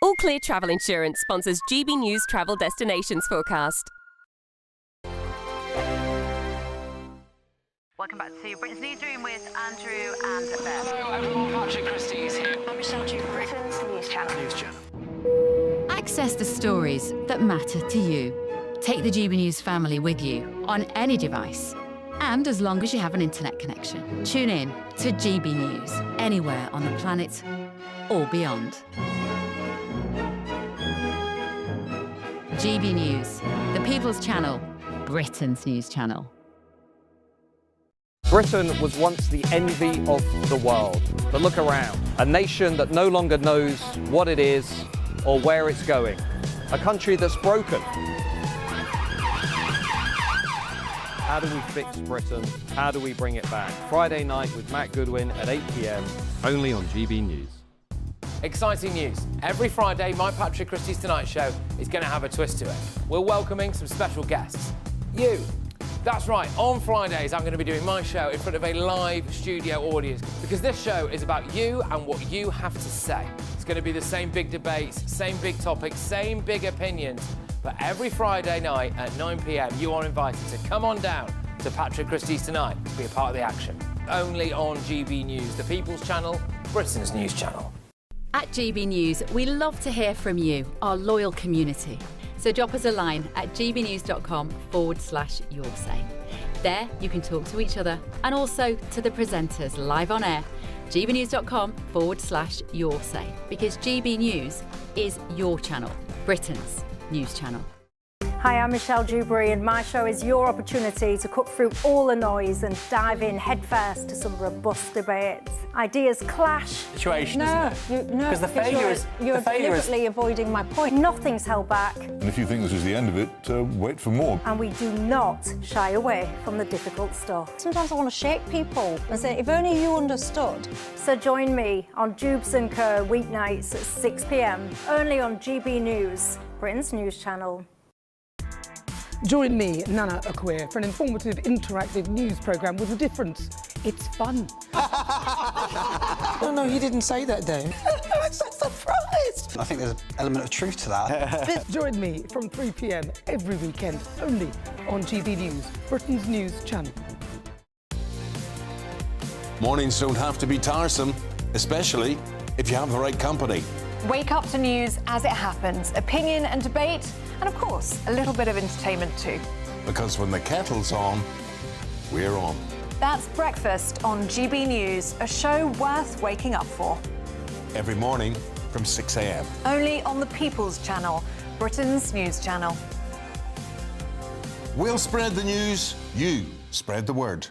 All Clear Travel Insurance sponsors GB News Travel Destinations Forecast. Welcome back to Britain's Newsroom with Andrew and Beth. Hello everyone, Patrick Christie's here. I'm Michelle Duke, Britain's News Channel. Access the stories that matter to you. Take the GB News family with you on any device. And as long as you have an internet connection. Tune in to GB News anywhere on the planet or beyond. GB News, the People's Channel, Britain's news channel. Britain was once the envy of the world. But look around. A nation that no longer knows what it is or where it's going. A country that's broken. How do we fix Britain? How do we bring it back? Friday night with Matt Goodwin at 8 p.m, only on GB News. Exciting news. Every Friday, my Patrick Christie's Tonight Show is going to have a twist to it. We're welcoming some special guests. You. That's right, on Fridays I'm going to be doing my show in front of a live studio audience because this show is about you and what you have to say. It's going to be the same big debates, same big topics, same big opinions. But every Friday night at 9 p.m, you are invited to come on down to Patrick Christie's Tonight to be a part of the action. Only on GB News, the People's Channel, Britain's news channel. At GB News, we love to hear from you, our loyal community. So drop us a line at gbnews.com/your say. There, you can talk to each other and also to the presenters live on air. gbnews.com/your say, because GB News is your channel, Britain's news channel. Hi, I'm Michelle Dewberry, and my show is your opportunity to cut through all the noise and dive in headfirst to some robust debates. Ideas clash. Situation, No, because the failure is you're deliberately avoiding my point. Nothing's held back, And if you think this is the end of it, wait for more. and we do not shy away from the difficult stuff. Sometimes I want to shake people and say, if only you understood. So join me on Jubes & Co weeknights at 6 p.m, only on GB News, Britain's news channel. Join me, Nana Akweer, for an informative, interactive news programme with a difference. It's fun. No, you didn't say that, Dave. I'm so surprised. I think there's an element of truth to that. Join me from 3 p.m. every weekend, only on GB News, Britain's news channel. Mornings don't have to be tiresome, especially if you have the right company. Wake up to news as it happens, opinion and debate, and of course, a little bit of entertainment too. Because when the kettle's on, we're on. That's Breakfast on GB News, a show worth waking up for. Every morning from 6 a.m. Only on the People's Channel, Britain's news channel. We'll spread the news, you spread the word.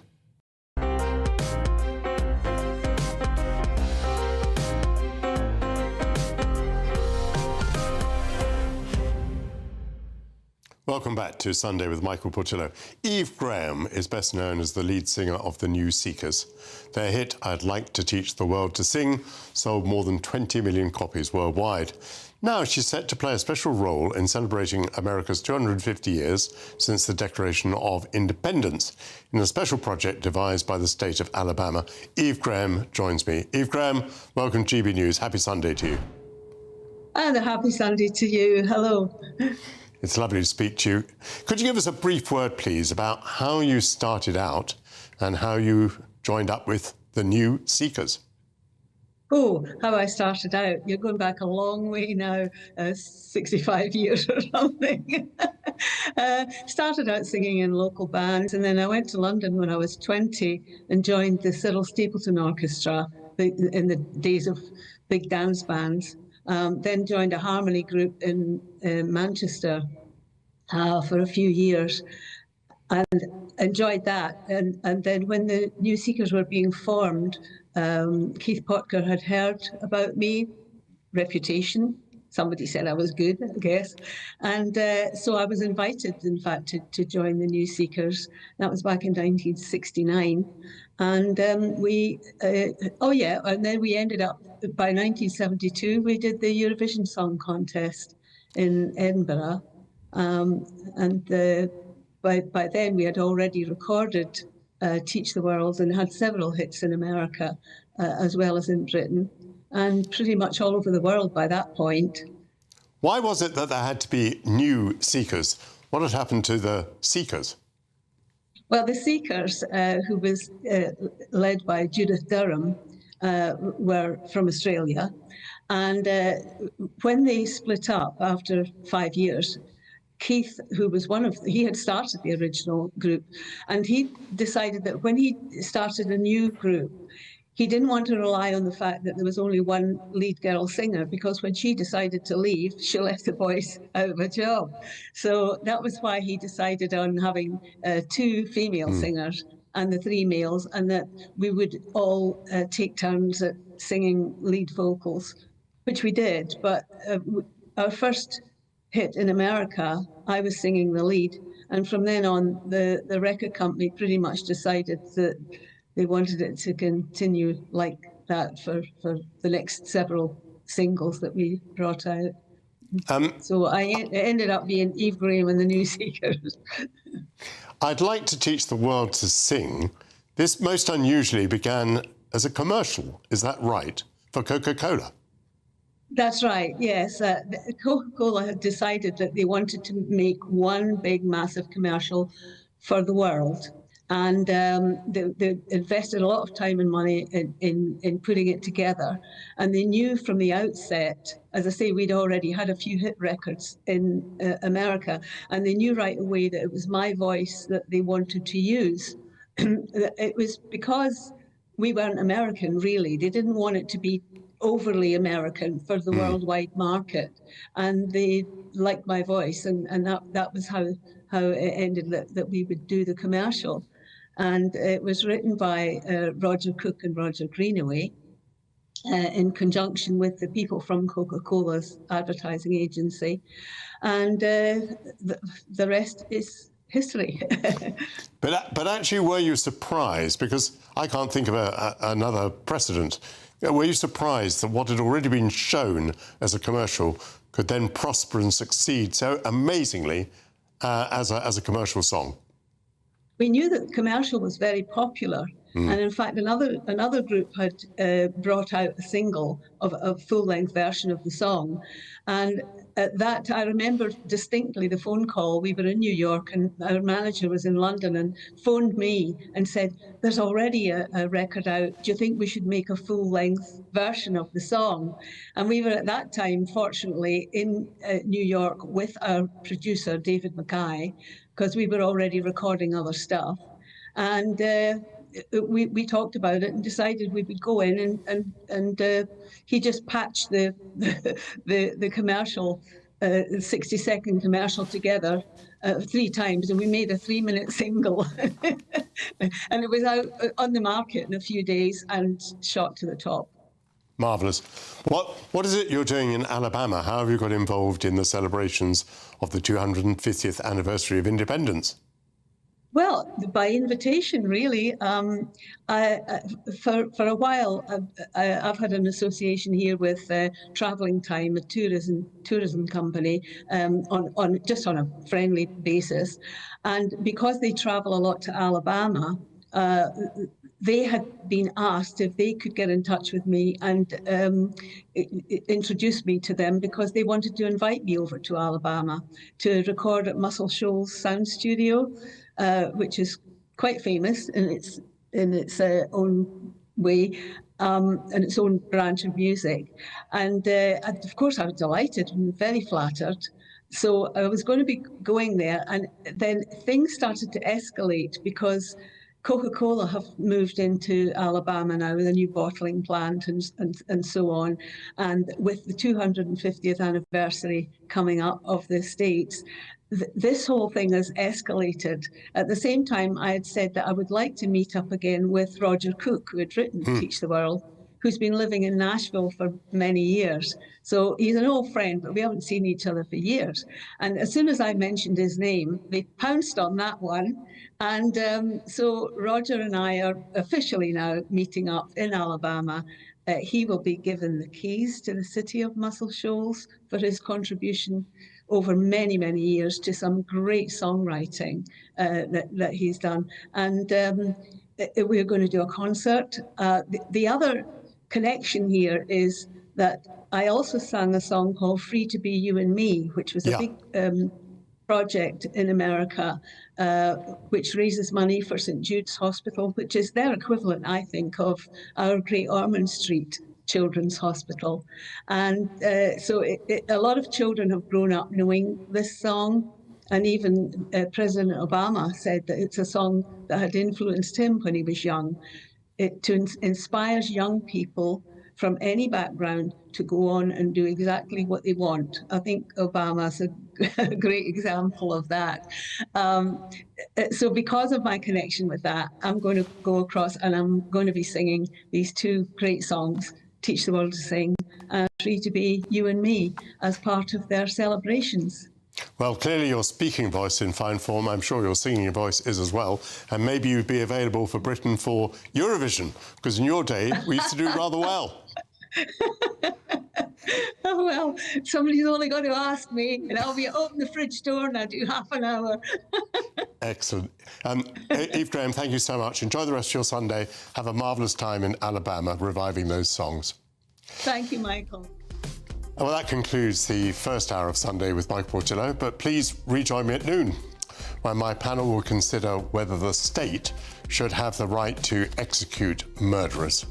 Welcome back to Sunday with Michael Portillo. Eve Graham is best known as the lead singer of the New Seekers. Their hit, I'd Like to Teach the World to Sing, sold more than 20 million copies worldwide. Now she's set to play a special role in celebrating America's 250 years since the Declaration of Independence in a special project devised by the state of Alabama. Eve Graham joins me. Eve Graham, welcome to GB News. Happy Sunday to you. And a happy Sunday to you. Hello. It's lovely to speak to you. Could you give us a brief word, please, about how you started out and how you joined up with the New Seekers? Oh, how I started out. You're going back a long way now, 65 years or something. Started out singing in local bands, and then I went to London when I was 20 and joined the Cyril Stapleton Orchestra in the days of big dance bands. Then joined a harmony group in Manchester for a few years and enjoyed that. And then when the New Seekers were being formed, Keith Potker had heard about me, reputation. Somebody said I was good, I guess. And so I was invited, in fact, to join the New Seekers. That was back in 1969. And and then we ended up, by 1972, we did the Eurovision Song Contest in Edinburgh. By then we had already recorded Teach the World and had several hits in America, as well as in Britain, and pretty much all over the world by that point. Why was it that there had to be New Seekers? What had happened to the Seekers? Well, the Seekers, who was led by Judith Durham, were from Australia. And when they split up after 5 years, Keith, who was he had started the original group, and he decided that when he started a new group, he didn't want to rely on the fact that there was only one lead girl singer, because when she decided to leave, she left the boys out of a job. So that was why he decided on having 2 female singers and the 3 males, and that we would all take turns at singing lead vocals, which we did. But our first hit in America, I was singing the lead. And from then on, the record company pretty much decided that they wanted it to continue like that for the next several singles that we brought out. So I ended up being Eve Graham and the New Seekers. I'd Like to Teach the World to Sing. This most unusually began as a commercial, is that right, for Coca-Cola? That's right, yes. Coca-Cola had decided that they wanted to make one big, massive commercial for the world. And they invested a lot of time and money in putting it together. And they knew from the outset, as I say, we'd already had a few hit records in America, and they knew right away that it was my voice that they wanted to use. It was because we weren't American, really. They didn't want it to be overly American for the worldwide market. And they liked my voice, and that was how it ended, that we would do the commercial. And it was written by Roger Cook and Roger Greenaway in conjunction with the people from Coca-Cola's advertising agency. And the rest is history. But actually, were you surprised? Because I can't think of another precedent. Were you surprised that what had already been shown as a commercial could then prosper and succeed so amazingly as a commercial song? We knew that the commercial was very popular. And in fact, another group had brought out a single of a full-length version of the song. And at that, I remember distinctly the phone call. We were in New York and our manager was in London and phoned me and said, there's already a record out. Do you think we should make a full-length version of the song? And we were at that time, fortunately, in New York with our producer, David Mackay, because we were already recording other stuff. And we talked about it and decided we would go in and he just patched the commercial, 60-second commercial together 3 times, and we made a 3-minute single. And it was out on the market in a few days and shot to the top. Marvellous. What is it you're doing in Alabama? How have you got involved in the celebrations of the 250th anniversary of independence? Well, by invitation, really. For a while, I've had an association here with Travelling Time, a tourism company, just on a friendly basis. And because they travel a lot to Alabama, they had been asked if they could get in touch with me and introduce me to them, because they wanted to invite me over to Alabama to record at Muscle Shoals Sound Studio, which is quite famous in its own way, and its own branch of music. And of course I was delighted and very flattered. So I was going to be going there, and then things started to escalate because Coca-Cola have moved into Alabama now with a new bottling plant and so on. And with the 250th anniversary coming up of the States, this whole thing has escalated. At the same time, I had said that I would like to meet up again with Roger Cook, who had written Teach the World, who's been living in Nashville for many years. So he's an old friend, but we haven't seen each other for years. And as soon as I mentioned his name, they pounced on that one. And so Roger and I are officially now meeting up in Alabama. He will be given the keys to the city of Muscle Shoals for his contribution over many, many years to some great songwriting that he's done. And we're going to do a concert. The other connection here is that I also sang a song called Free to Be You and Me, which was a big project in America, which raises money for St. Jude's Hospital, which is their equivalent, I think, of our Great Ormond Street Children's Hospital. And so a lot of children have grown up knowing this song. And even President Obama said that it's a song that had influenced him when he was young. It inspires young people from any background to go on and do exactly what they want. I think Obama's a great example of that. So because of my connection with that, I'm going to go across and I'm going to be singing these 2 great songs, Teach the World to Sing and Free to Be You and Me, as part of their celebrations. Well, clearly your speaking voice in fine form. I'm sure your singing voice is as well. And maybe you'd be available for Britain for Eurovision, because in your day, we used to do rather well. Oh, well, somebody's only got to ask me, and I'll be open the fridge door and I'll do half an hour. Excellent. Eve Graham, thank you so much. Enjoy the rest of your Sunday. Have a marvellous time in Alabama reviving those songs. Thank you, Michael. Well, that concludes the first hour of Sunday with Mike Portillo, but please rejoin me at noon where my panel will consider whether the state should have the right to execute murderers.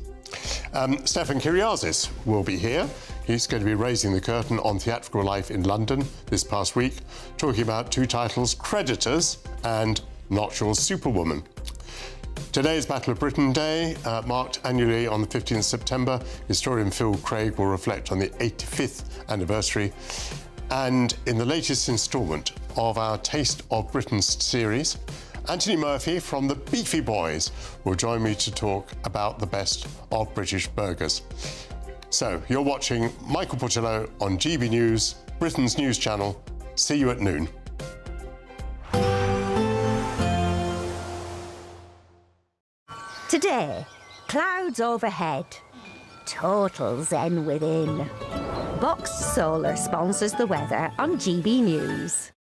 Stefan Kyriazis will be here. He's going to be raising the curtain on theatrical life in London this past week, talking about two titles, Creditors and Not Your Superwoman. Today is Battle of Britain Day, marked annually on the 15th of September. Historian Phil Craig will reflect on the 85th anniversary. And in the latest instalment of our Taste of Britain series, Anthony Murphy from the Beefy Boys will join me to talk about the best of British burgers. So, you're watching Michael Portillo on GB News, Britain's news channel. See you at noon. Today, clouds overhead, total zen within. Box Solar sponsors the weather on GB News.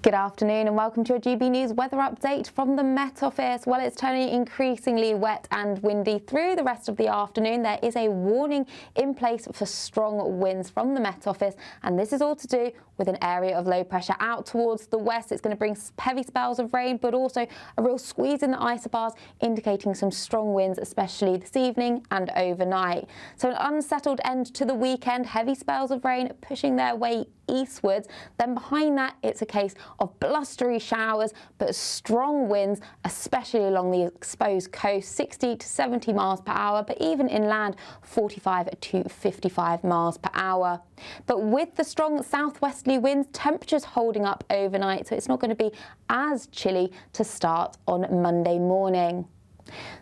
Good afternoon and welcome to your GB News weather update from the Met Office. Well, it's turning increasingly wet and windy through the rest of the afternoon. There is a warning in place for strong winds from the Met Office, and this is all to do with an area of low pressure out towards the west. It's going to bring heavy spells of rain, but also a real squeeze in the isobars, indicating some strong winds, especially this evening and overnight. So an unsettled end to the weekend, heavy spells of rain pushing their way eastwards. Then behind that, it's a case of blustery showers, but strong winds, especially along the exposed coast, 60 to 70 miles per hour, but even inland, 45 to 55 miles per hour. But with the strong southwesterly winds, temperatures holding up overnight, so it's not going to be as chilly to start on Monday morning.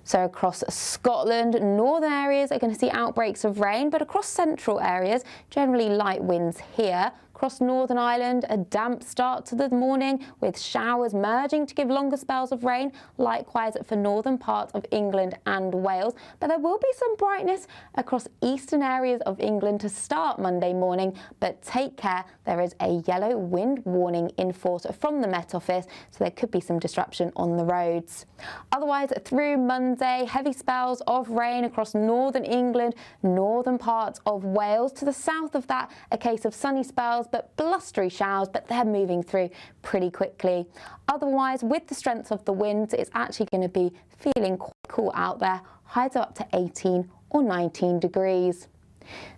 So across Scotland, northern areas are going to see outbreaks of rain, but across central areas, generally light winds here. Across Northern Ireland, a damp start to the morning with showers merging to give longer spells of rain. Likewise for northern parts of England and Wales. But there will be some brightness across eastern areas of England to start Monday morning. But take care, there is a yellow wind warning in force from the Met Office, so there could be some disruption on the roads. Otherwise, through Monday, heavy spells of rain across northern England, northern parts of Wales. To the south of that, a case of sunny spells, but blustery showers, but they're moving through pretty quickly. Otherwise, with the strength of the winds, it's actually going to be feeling quite cool out there, highs up to 18 or 19 degrees.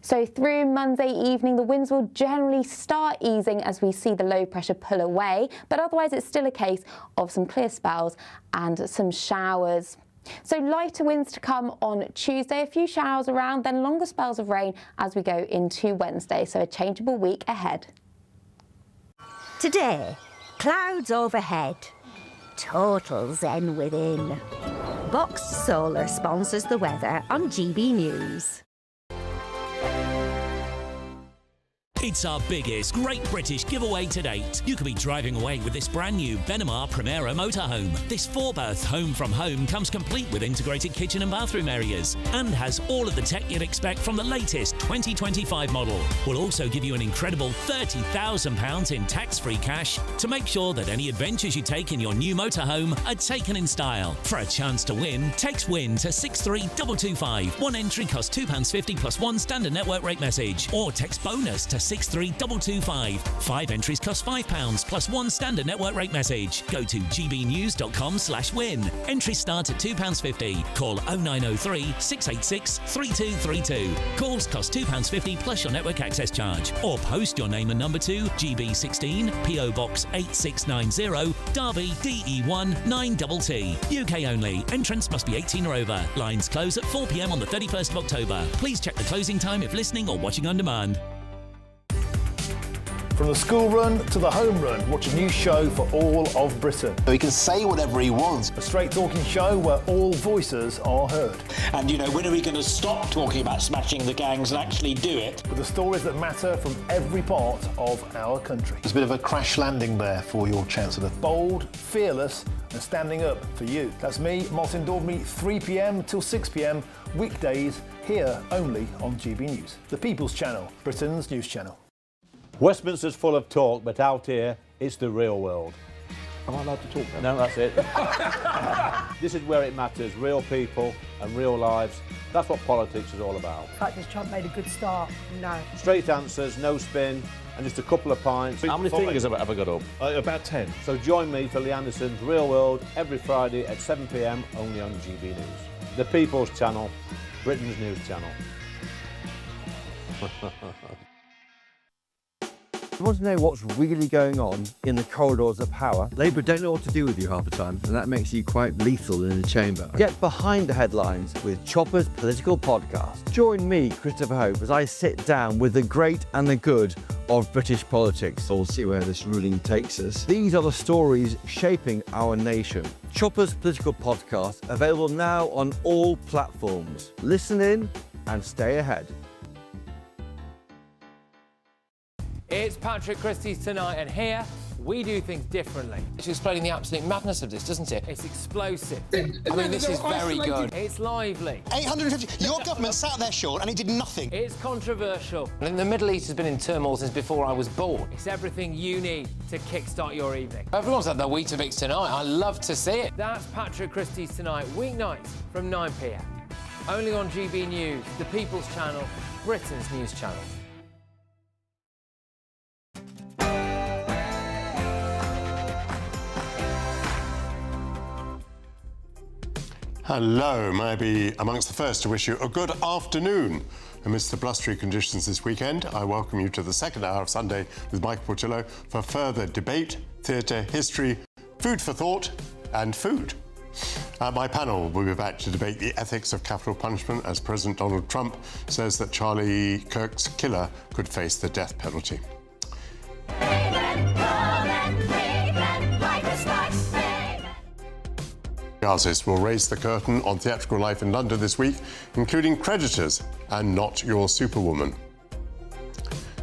So through Monday evening, the winds will generally start easing as we see the low pressure pull away, but otherwise it's still a case of some clear spells and some showers. So lighter winds to come on Tuesday, a few showers around, then longer spells of rain as we go into Wednesday. So a changeable week ahead. Today, clouds overhead, total zen within. Box Solar sponsors the weather on GB News. It's our biggest Great British giveaway to date. You could be driving away with this brand new Benamar Primera motorhome. This 4-berth home from home comes complete with integrated kitchen and bathroom areas and has all of the tech you'd expect from the latest 2025 model. We'll also give you an incredible £30,000 in tax-free cash to make sure that any adventures you take in your new motorhome are taken in style. For a chance to win, text WIN to 63225. One entry costs £2.50 plus one standard network rate message, or text BONUS to 63225. 5 entries cost £5 plus one standard network rate message. Go to gbnews.com/win. Entries start at £2.50. Call 0903 686 3232. Calls cost £2.50 plus your network access charge. Or post your name and number to GB16 PO Box 8690 Derby DE1 9TT. UK only. Entrance must be 18 or over. Lines close at 4 p.m. on the 31st of October. Please check the closing time if listening or watching on demand. From the school run to the home run, watch a new show for all of Britain. He can say whatever he wants. A straight talking show where all voices are heard. And, you know, when are we going to stop talking about smashing the gangs and actually do it? With the stories that matter from every part of our country. There's a bit of a crash landing there for your Chancellor. Bold, fearless and standing up for you. That's me, Martin Dormy, 3 p.m. till 6 p.m, weekdays, here only on GB News. The People's Channel, Britain's news channel. Westminster's full of talk, but out here, it's the real world. Am I allowed to talk now? No, that's it. This is where it matters, real people and real lives. That's what politics is all about. The fact is Trump made a good start, no. Straight answers, no spin, and just a couple of pints. How many fingers have I got up? About 10. So join me for Lee Anderson's Real World every Friday at 7 p.m, only on GB News. The People's Channel, Britain's news channel. You want to know what's really going on in the corridors of power? Labour don't know what to do with you half the time, and that makes you quite lethal in the chamber. Get behind the headlines with Chopper's political podcast. Join me, Christopher Hope, as I sit down with the great and the good of British politics. We'll see where this ruling takes us. These are the stories shaping our nation. Chopper's political podcast, available now on all platforms. Listen in and stay ahead. It's Patrick Christie's Tonight, and here we do things differently. It's explaining the absolute madness of this, doesn't it? It's explosive. I mean, this is very good. It's lively. 850. Your government sat there, Sean, and it did nothing. It's controversial. And the Middle East has been in turmoil since before I was born. It's everything you need to kickstart your evening. Everyone's had their Weetabix tonight. I love to see it. That's Patrick Christie's Tonight, weeknights from 9 p.m. Only on GB News, the People's Channel, Britain's news channel. Hello, may I be amongst the first to wish you a good afternoon. Amidst the blustery conditions this weekend, I welcome you to the second hour of Sunday with Michael Portillo for further debate, theatre, history, food for thought and food. My panel will be back to debate the ethics of capital punishment as President Donald Trump says that Charlie Kirk's killer could face the death penalty. Artists will raise the curtain on theatrical life in London this week, including Creditors and Not Your Superwoman.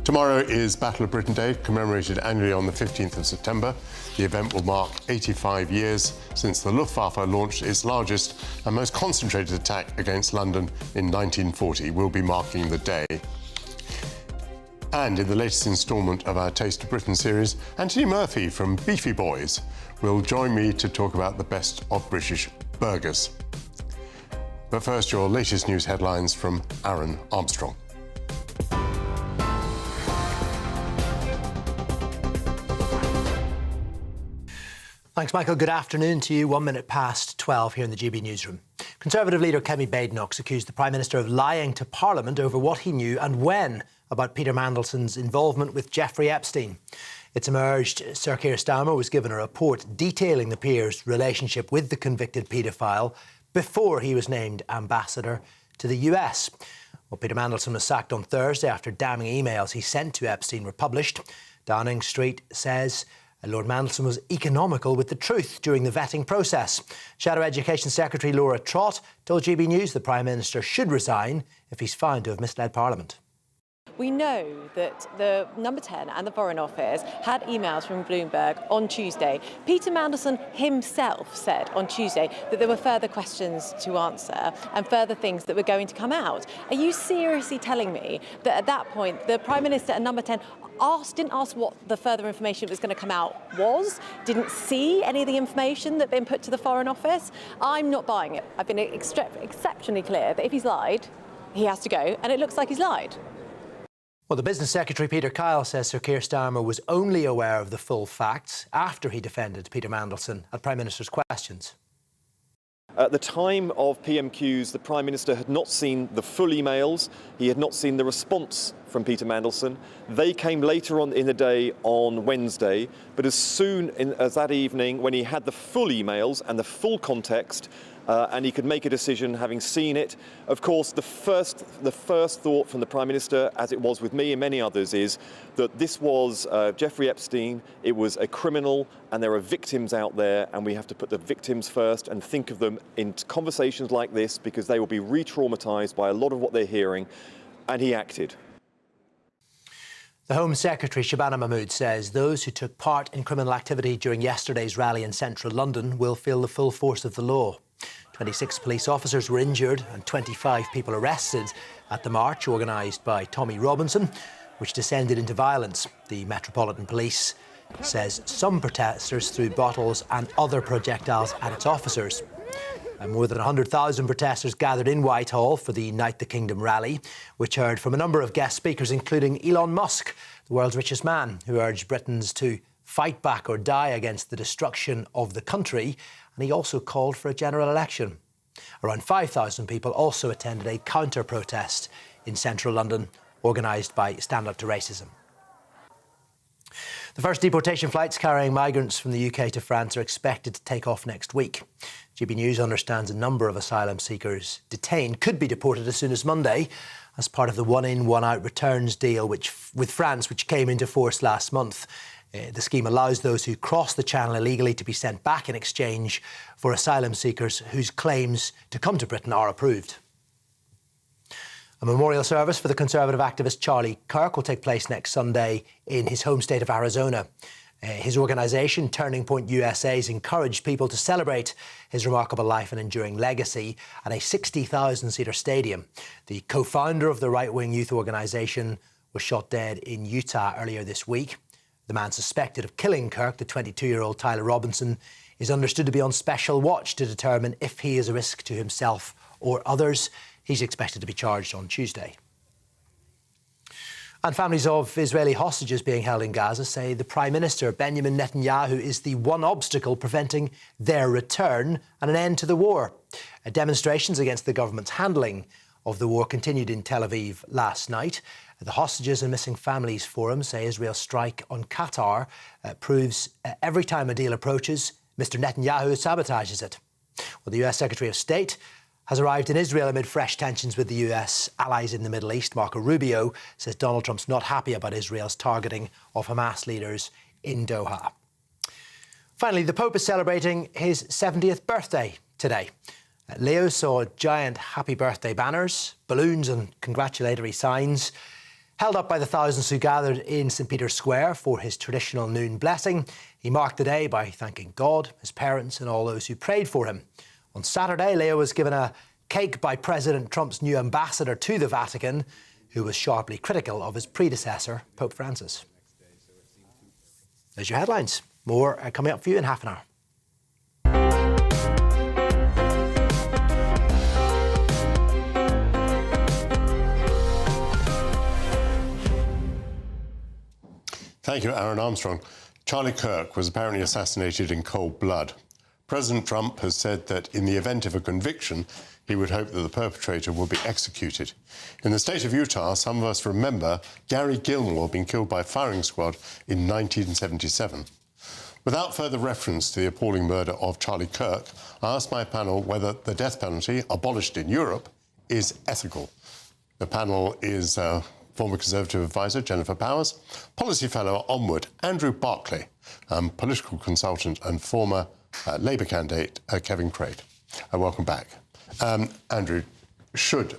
Tomorrow is Battle of Britain Day, commemorated annually on the 15th of September. The event will mark 85 years since the Luftwaffe launched its largest and most concentrated attack against London in 1940. We'll be marking the day. And in the latest instalment of our Taste of Britain series, Anthony Murphy from Beefy Boys will join me to talk about the best of British burgers. But first, your latest news headlines from Aaron Armstrong. Thanks, Michael. Good afternoon to you. 1 minute past 12 here in the GB newsroom. Conservative leader Kemi Badenoch accused the Prime Minister of lying to Parliament over what he knew and when about Peter Mandelson's involvement with Jeffrey Epstein. It's emerged Sir Keir Starmer was given a report detailing the peer's relationship with the convicted paedophile before he was named ambassador to the US. Well, Peter Mandelson was sacked on Thursday after damning emails he sent to Epstein were published. Downing Street says Lord Mandelson was economical with the truth during the vetting process. Shadow Education Secretary Laura Trott told GB News the Prime Minister should resign if he's found to have misled Parliament. We know that the Number 10 and the Foreign Office had emails from Bloomberg on Tuesday. Peter Mandelson himself said on Tuesday that there were further questions to answer and further things that were going to come out. Are you seriously telling me that at that point the Prime Minister and Number 10 didn't ask what the further information that was going to come out was, didn't see any of the information that had been put to the Foreign Office? I'm not buying it. I've been exceptionally clear that if he's lied, he has to go, and it looks like he's lied. Well, the Business Secretary Peter Kyle says Sir Keir Starmer was only aware of the full facts after he defended Peter Mandelson at Prime Minister's questions. At the time of PMQs, the Prime Minister had not seen the full emails. He had not seen the response from Peter Mandelson. They came later on in the day on Wednesday, but as soon as that evening, when he had the full emails and the full context, and he could make a decision having seen it. Of course, the first thought from the Prime Minister, as it was with me and many others, is that this was Jeffrey Epstein. It was a criminal, and there are victims out there, and we have to put the victims first and think of them in conversations like this because they will be re-traumatised by a lot of what they're hearing, and he acted. The Home Secretary, Shabana Mahmood, says those who took part in criminal activity during yesterday's rally in central London will feel the full force of the law. 26 police officers were injured and 25 people arrested at the march organised by Tommy Robinson, which descended into violence. The Metropolitan Police says some protesters threw bottles and other projectiles at its officers. And more than 100,000 protesters gathered in Whitehall for the Unite the Kingdom rally, which heard from a number of guest speakers, including Elon Musk, the world's richest man, who urged Britons to fight back or die against the destruction of the country. And he also called for a general election. Around 5,000 people also attended a counter-protest in central London, organised by Stand Up to Racism. The first deportation flights carrying migrants from the UK to France are expected to take off next week. GB News understands a number of asylum seekers detained could be deported as soon as Monday as part of the one-in, one-out returns deal with France, which came into force last month. The scheme allows those who cross the Channel illegally to be sent back in exchange for asylum seekers whose claims to come to Britain are approved. A memorial service for the Conservative activist Charlie Kirk will take place next Sunday in his home state of Arizona. His organisation, Turning Point USA, has encouraged people to celebrate his remarkable life and enduring legacy at a 60,000-seater stadium. The co-founder of the right-wing youth organisation was shot dead in Utah earlier this week. The man suspected of killing Kirk, the 22-year-old Tyler Robinson, is understood to be on special watch to determine if he is a risk to himself or others. He's expected to be charged on Tuesday. And families of Israeli hostages being held in Gaza say the Prime Minister, Benjamin Netanyahu, is the one obstacle preventing their return and an end to the war. Demonstrations against the government's handling of the war continued in Tel Aviv last night. The Hostages and Missing Families Forum say Israel's strike on Qatar proves every time a deal approaches, Mr. Netanyahu sabotages it. Well, the US Secretary of State has arrived in Israel amid fresh tensions with the US allies in the Middle East. Marco Rubio says Donald Trump's not happy about Israel's targeting of Hamas leaders in Doha. Finally, the Pope is celebrating his 70th birthday today. Leo saw giant happy birthday banners, balloons and congratulatory signs held up by the thousands who gathered in St. Peter's Square for his traditional noon blessing. He marked the day by thanking God, his parents and all those who prayed for him. On Saturday, Leo was given a cake by President Trump's new ambassador to the Vatican, who was sharply critical of his predecessor, Pope Francis. There's your headlines. More coming up for you in half an hour. Thank you, Aaron Armstrong. Charlie Kirk was apparently assassinated in cold blood. President Trump has said that in the event of a conviction, he would hope that the perpetrator will be executed. In the state of Utah, some of us remember Gary Gilmore being killed by a firing squad in 1977. Without further reference to the appalling murder of Charlie Kirk, I asked my panel whether the death penalty, abolished in Europe, is ethical. The panel is former Conservative advisor Jennifer Powers, policy fellow at Onward Andrew Barclay, political consultant and former Labour candidate Kevin Craig. Welcome back. Andrew, should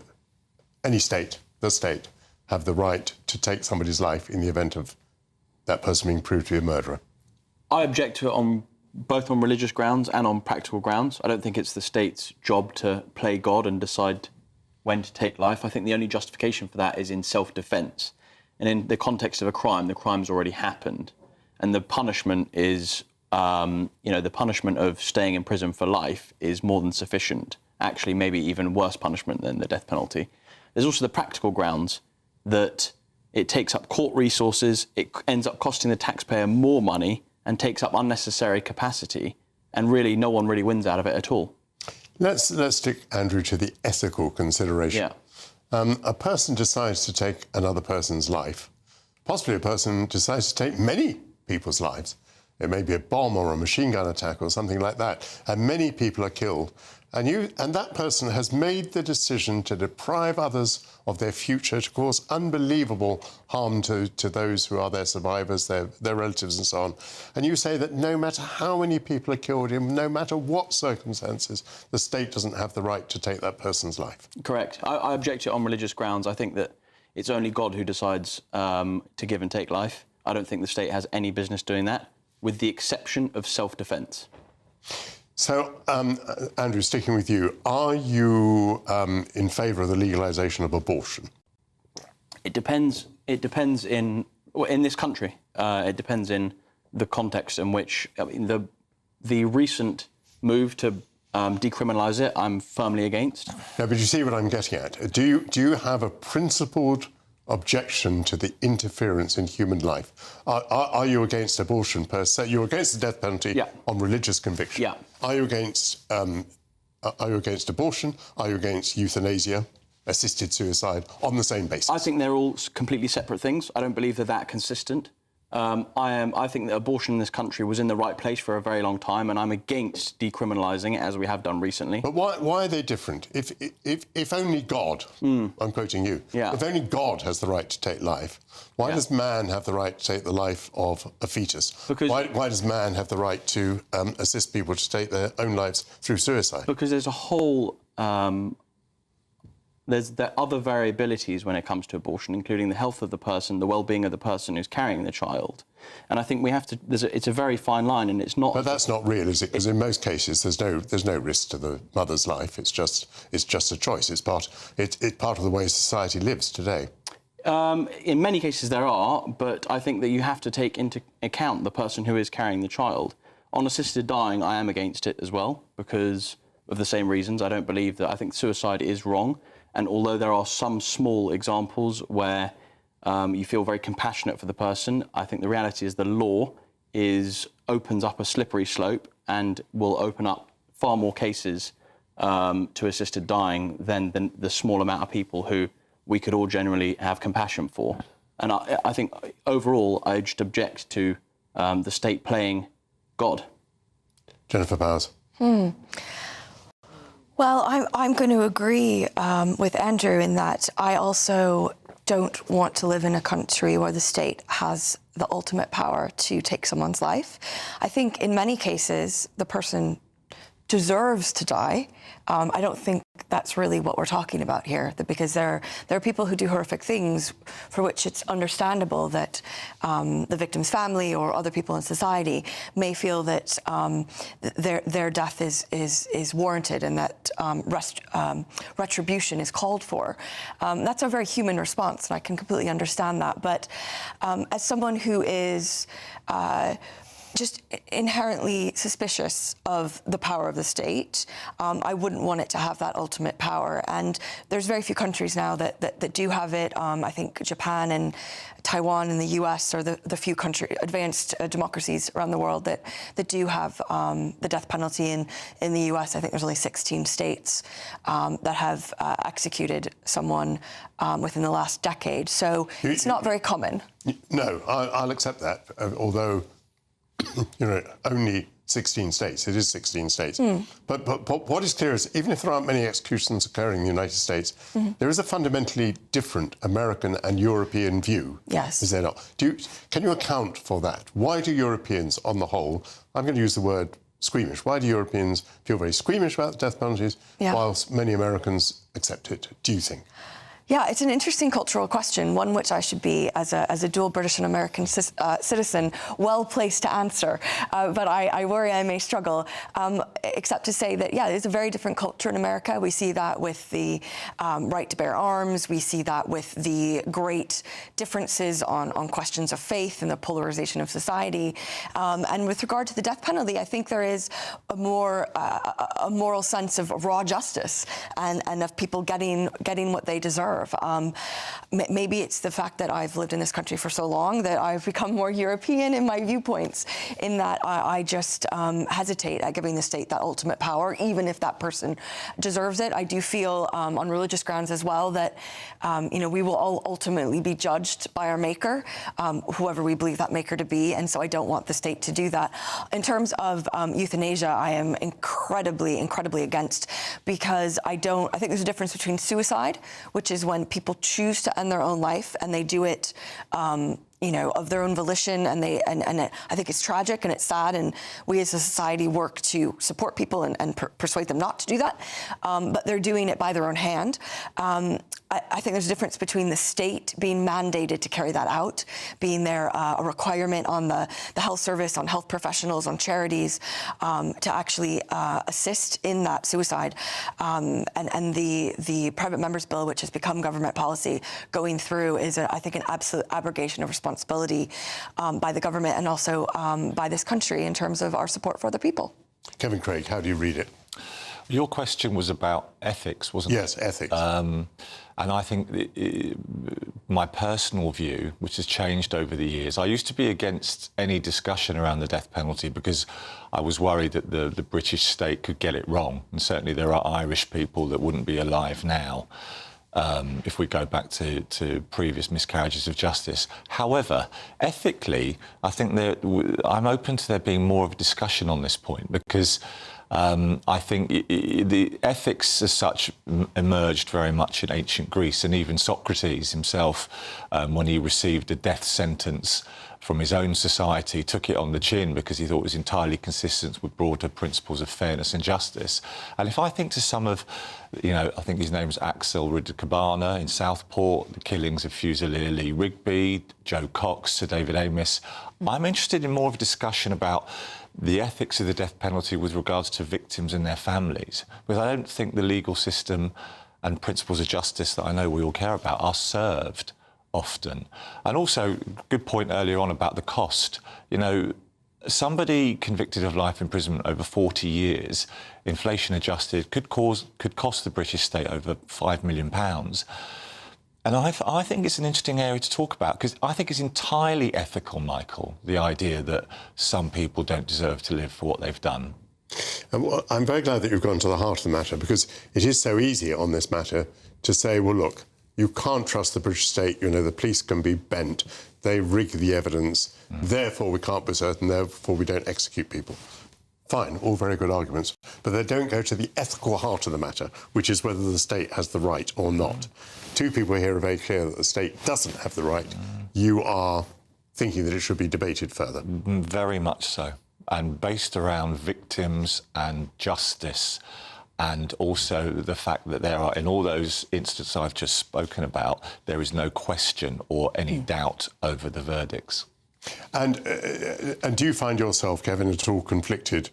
any state, the state, have the right to take somebody's life in the event of that person being proved to be a murderer? I object to it both on religious grounds and on practical grounds. I don't think it's the state's job to play God and decide when to take life. I think the only justification for that is in self-defence. And in the context of a crime, the crime's already happened. And the punishment is the punishment of staying in prison for life is more than sufficient, actually maybe even worse punishment than the death penalty. There's also the practical grounds that it takes up court resources, it ends up costing the taxpayer more money and takes up unnecessary capacity, and really no one really wins out of it at all. Let's stick, Andrew, to the ethical consideration. Yeah. A person decides to take another person's life. Possibly a person decides to take many people's lives. It may be a bomb or a machine gun attack or something like that, and many people are killed. And that person has made the decision to deprive others of their future, to cause unbelievable harm to those who are their survivors, their relatives and so on. And you say that no matter how many people are killed, in no matter what circumstances, the state doesn't have the right to take that person's life. Correct. I object to it on religious grounds. I think that it's only God who decides to give and take life. I don't think the state has any business doing that, with the exception of self-defence. So, Andrew, sticking with you, are you in favour of the legalisation of abortion? It depends. It depends in this country. It depends in the context in which, I mean, the recent move to decriminalise it, I'm firmly against. No, but you see what I'm getting at. Do you have a principled objection to the interference in human life? Are you against abortion per se? You're against the death penalty on religious conviction. Yeah. Are you against abortion? Are you against euthanasia, assisted suicide, on the same basis? I think they're all completely separate things. I don't believe they're that consistent. I think that abortion in this country was in the right place for a very long time, and I'm against decriminalising it, as we have done recently. But why are they different? If only God, I'm quoting you, if only God has the right to take life, why does man have the right to take the life of a fetus? Because why does man have the right to assist people to take their own lives through suicide? Because there's a whole... There are other variabilities when it comes to abortion, including the health of the person, the well-being of the person who's carrying the child. And I think we have to... it's a very fine line, and it's not... But that's not real, is it? Because in most cases, there's no risk to the mother's life. It's just a choice. It's part of the way society lives today. In many cases there are, but I think that you have to take into account the person who is carrying the child. On assisted dying, I am against it as well, because of the same reasons. I don't believe that... I think suicide is wrong. And although there are some small examples where you feel very compassionate for the person, I think the reality is the law opens up a slippery slope and will open up far more cases to assisted dying than the small amount of people who we could all generally have compassion for. And I think overall, I just object to the state playing God. Jennifer Powers. Well, I'm going to agree with Andrew in that I also don't want to live in a country where the state has the ultimate power to take someone's life. I think in many cases the person deserves to die. I don't think that's really what we're talking about here, because there are people who do horrific things for which it's understandable that the victim's family or other people in society may feel that their death is warranted and that retribution is called for. That's a very human response, and I can completely understand that. But as someone who is just inherently suspicious of the power of the state, I wouldn't want it to have that ultimate power. And there's very few countries now that do have it. I think Japan and Taiwan and the US are the few advanced democracies around the world that do have the death penalty. In the US, I think there's only 16 states that have executed someone within the last decade. So it's not very common. No, I'll accept that, although only 16 states. It is 16 states. But what is clear is, even if there aren't many executions occurring in the United States, there is a fundamentally different American and European view. Yes. Is there not? Can you account for that? Why do Europeans, on the whole, I'm going to use the word squeamish, why do Europeans feel very squeamish about death penalties, whilst many Americans accept it, do you think? Yeah, it's an interesting cultural question, one which I should be, as a dual British and American citizen, well placed to answer. But I worry I may struggle, except to say that, there's a very different culture in America. We see that with the right to bear arms. We see that with the great differences on questions of faith and the polarization of society. And with regard to the death penalty, I think there is a moral sense of raw justice and of people getting what they deserve. Maybe it's the fact that I've lived in this country for so long that I've become more European in my viewpoints, in that I just hesitate at giving the state that ultimate power, even if that person deserves it. I do feel on religious grounds as well that we will all ultimately be judged by our maker, whoever we believe that maker to be, and so I don't want the state to do that. In terms of euthanasia, I am incredibly against, because I think there's a difference between suicide, which is when people choose to end their own life and they do it of their own volition, and I think it's tragic and it's sad, and we as a society work to support people and persuade them not to do that, but they're doing it by their own hand. I think there's a difference between the state being mandated to carry that out, being there a requirement on the health service, on health professionals, on charities, to actually assist in that suicide, and the private members bill, which has become government policy, going through is, I think, an absolute abrogation of responsibility responsibility by the government and also by this country in terms of our support for other people. Kevin Craig, how do you read it? Your question was about ethics, wasn't it? Yes, ethics. And I think my personal view, which has changed over the years, I used to be against any discussion around the death penalty because I was worried that the British state could get it wrong. And certainly there are Irish people that wouldn't be alive now if we go back to previous miscarriages of justice. However, ethically, I think I'm open to there being more of a discussion on this point because I think the ethics as such emerged very much in ancient Greece, and even Socrates himself, when he received a death sentence from his own society, took it on the chin because he thought it was entirely consistent with broader principles of fairness and justice. And if I think to some of, I think his name was Axel Ridder-Cabana in Southport, the killings of Fusilier Lee Rigby, Joe Cox, Sir David Amis, I'm interested in more of a discussion about the ethics of the death penalty with regards to victims and their families, because I don't think the legal system and principles of justice that I know we all care about are served often. And also, good point earlier on about the cost. Somebody convicted of life imprisonment over 40 years, inflation adjusted, could cost the British state over £5 million. And I think it's an interesting area to talk about because I think it's entirely ethical, Michael, the idea that some people don't deserve to live for what they've done. I'm very glad that you've gone to the heart of the matter because it is so easy on this matter to say, well, look, you can't trust the British state, the police can be bent, they rig the evidence, therefore we can't be certain, therefore we don't execute people. Fine, all very good arguments, but they don't go to the ethical heart of the matter, which is whether the state has the right or not. Two people here are very clear that the state doesn't have the right. You are thinking that it should be debated further. Very much so, and based around victims and justice, and also the fact that there are, in all those instances I've just spoken about, there is no question or any doubt over the verdicts. And do you find yourself, Kevin, at all conflicted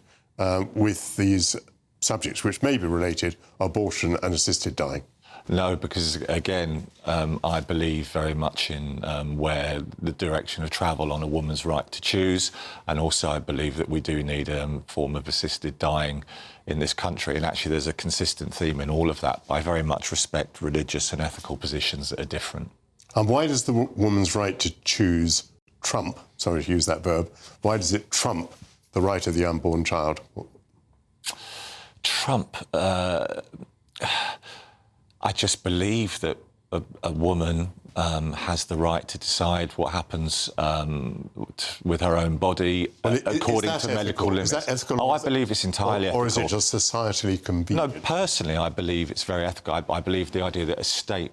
with these subjects, which may be related, abortion and assisted dying? No, because, again, I believe very much in where the direction of travel on a woman's right to choose, and also I believe that we do need a form of assisted dying in this country, and actually there's a consistent theme in all of that. I very much respect religious and ethical positions that are different. And why does the woman's right to choose trump, sorry to use that verb, why does it trump the right of the unborn child? Trump, I just believe that a woman has the right to decide what happens with her own body according to medical limits. Is that ethical? I believe it's entirely ethical. Or is it just societally convenient? No, personally, I believe it's very ethical. I believe the idea that a state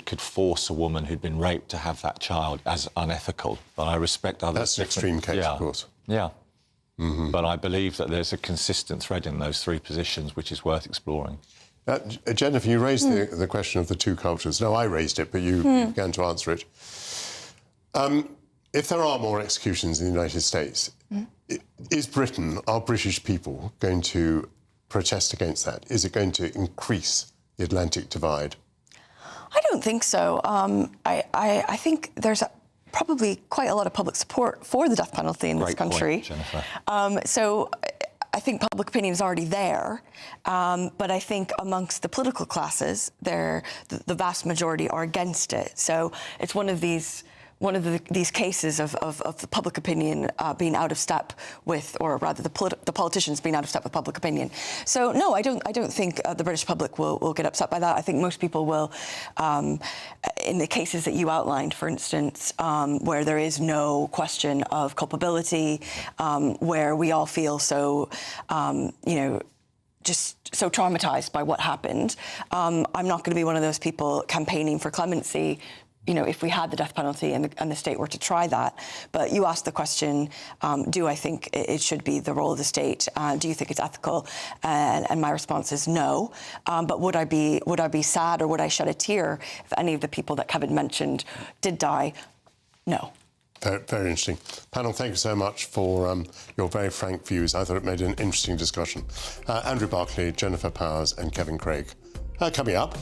could force a woman who'd been raped to have that child as unethical. But I respect others. That's an extreme case, of course. Yeah. Mm-hmm. But I believe that there's a consistent thread in those three positions which is worth exploring. Jennifer, you raised the question of the two cultures. No, I raised it, but you began to answer it. If there are more executions in the United States, are British people going to protest against that? Is it going to increase the Atlantic divide? I don't think so. I think there's probably quite a lot of public support for the death penalty in this country. Great point, Jennifer. So I think public opinion is already there, but I think amongst the political classes, the vast majority are against it. So it's one of these cases of the public opinion being out of step with, or rather the politicians being out of step with public opinion. So no, I don't think the British public will get upset by that. I think most people will, in the cases that you outlined, for instance, where there is no question of culpability, where we all feel so, just so traumatized by what happened. I'm not going to be one of those people campaigning for clemency, if we had the death penalty and the state were to try that. But you asked the question, do I think it should be the role of the state? Do you think it's ethical? And my response is no. But would I be sad or would I shed a tear if any of the people that Kevin mentioned did die? No. Very, very interesting. Panel, thank you so much for your very frank views. I thought it made an interesting discussion. Andrew Barclay, Jennifer Powers and Kevin Craig. Coming up...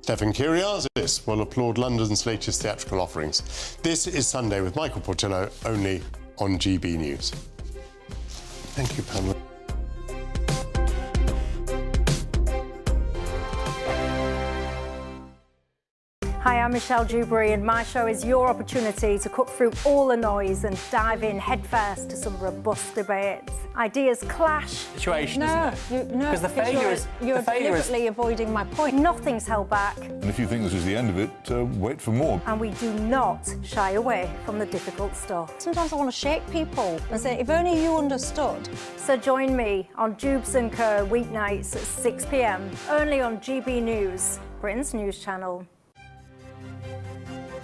Stefan Kyriazis will applaud London's latest theatrical offerings. This is Sunday with Michael Portillo, only on GB News. Thank you, Pamela. Hi, I'm Michelle Dewberry, and my show is your opportunity to cut through all the noise and dive in headfirst to some robust debates. Ideas clash. Situation, No, isn't it? no, Because the failure is you're deliberately avoiding my point. Nothing's held back, And if you think this is the end of it, wait for more. and we do not shy away from the difficult stuff. Sometimes I want to shake people and say, if only you understood. So join me on Jubes & Co. weeknights at 6 p.m, only on GB News, Britain's news channel.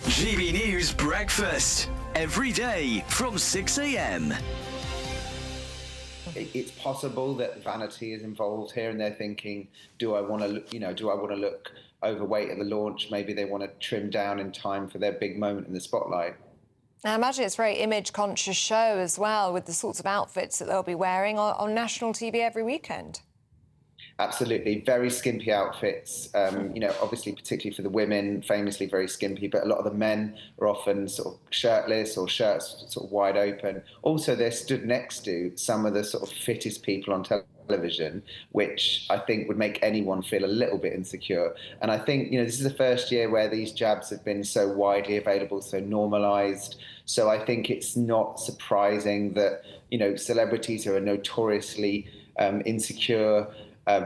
GB News Breakfast, every day from 6 a.m. It's possible that vanity is involved here, and they're thinking, do I want to look overweight at the launch? Maybe they want to trim down in time for their big moment in the spotlight. I imagine it's a very image-conscious show as well, with the sorts of outfits that they'll be wearing on national TV every weekend. Absolutely, very skimpy outfits. Obviously, particularly for the women, famously very skimpy. But a lot of the men are often sort of shirtless or shirts sort of wide open. Also, they're stood next to some of the sort of fittest people on television, which I think would make anyone feel a little bit insecure. And I think this is the first year where these jabs have been so widely available, so normalised. So I think it's not surprising that celebrities who are notoriously insecure.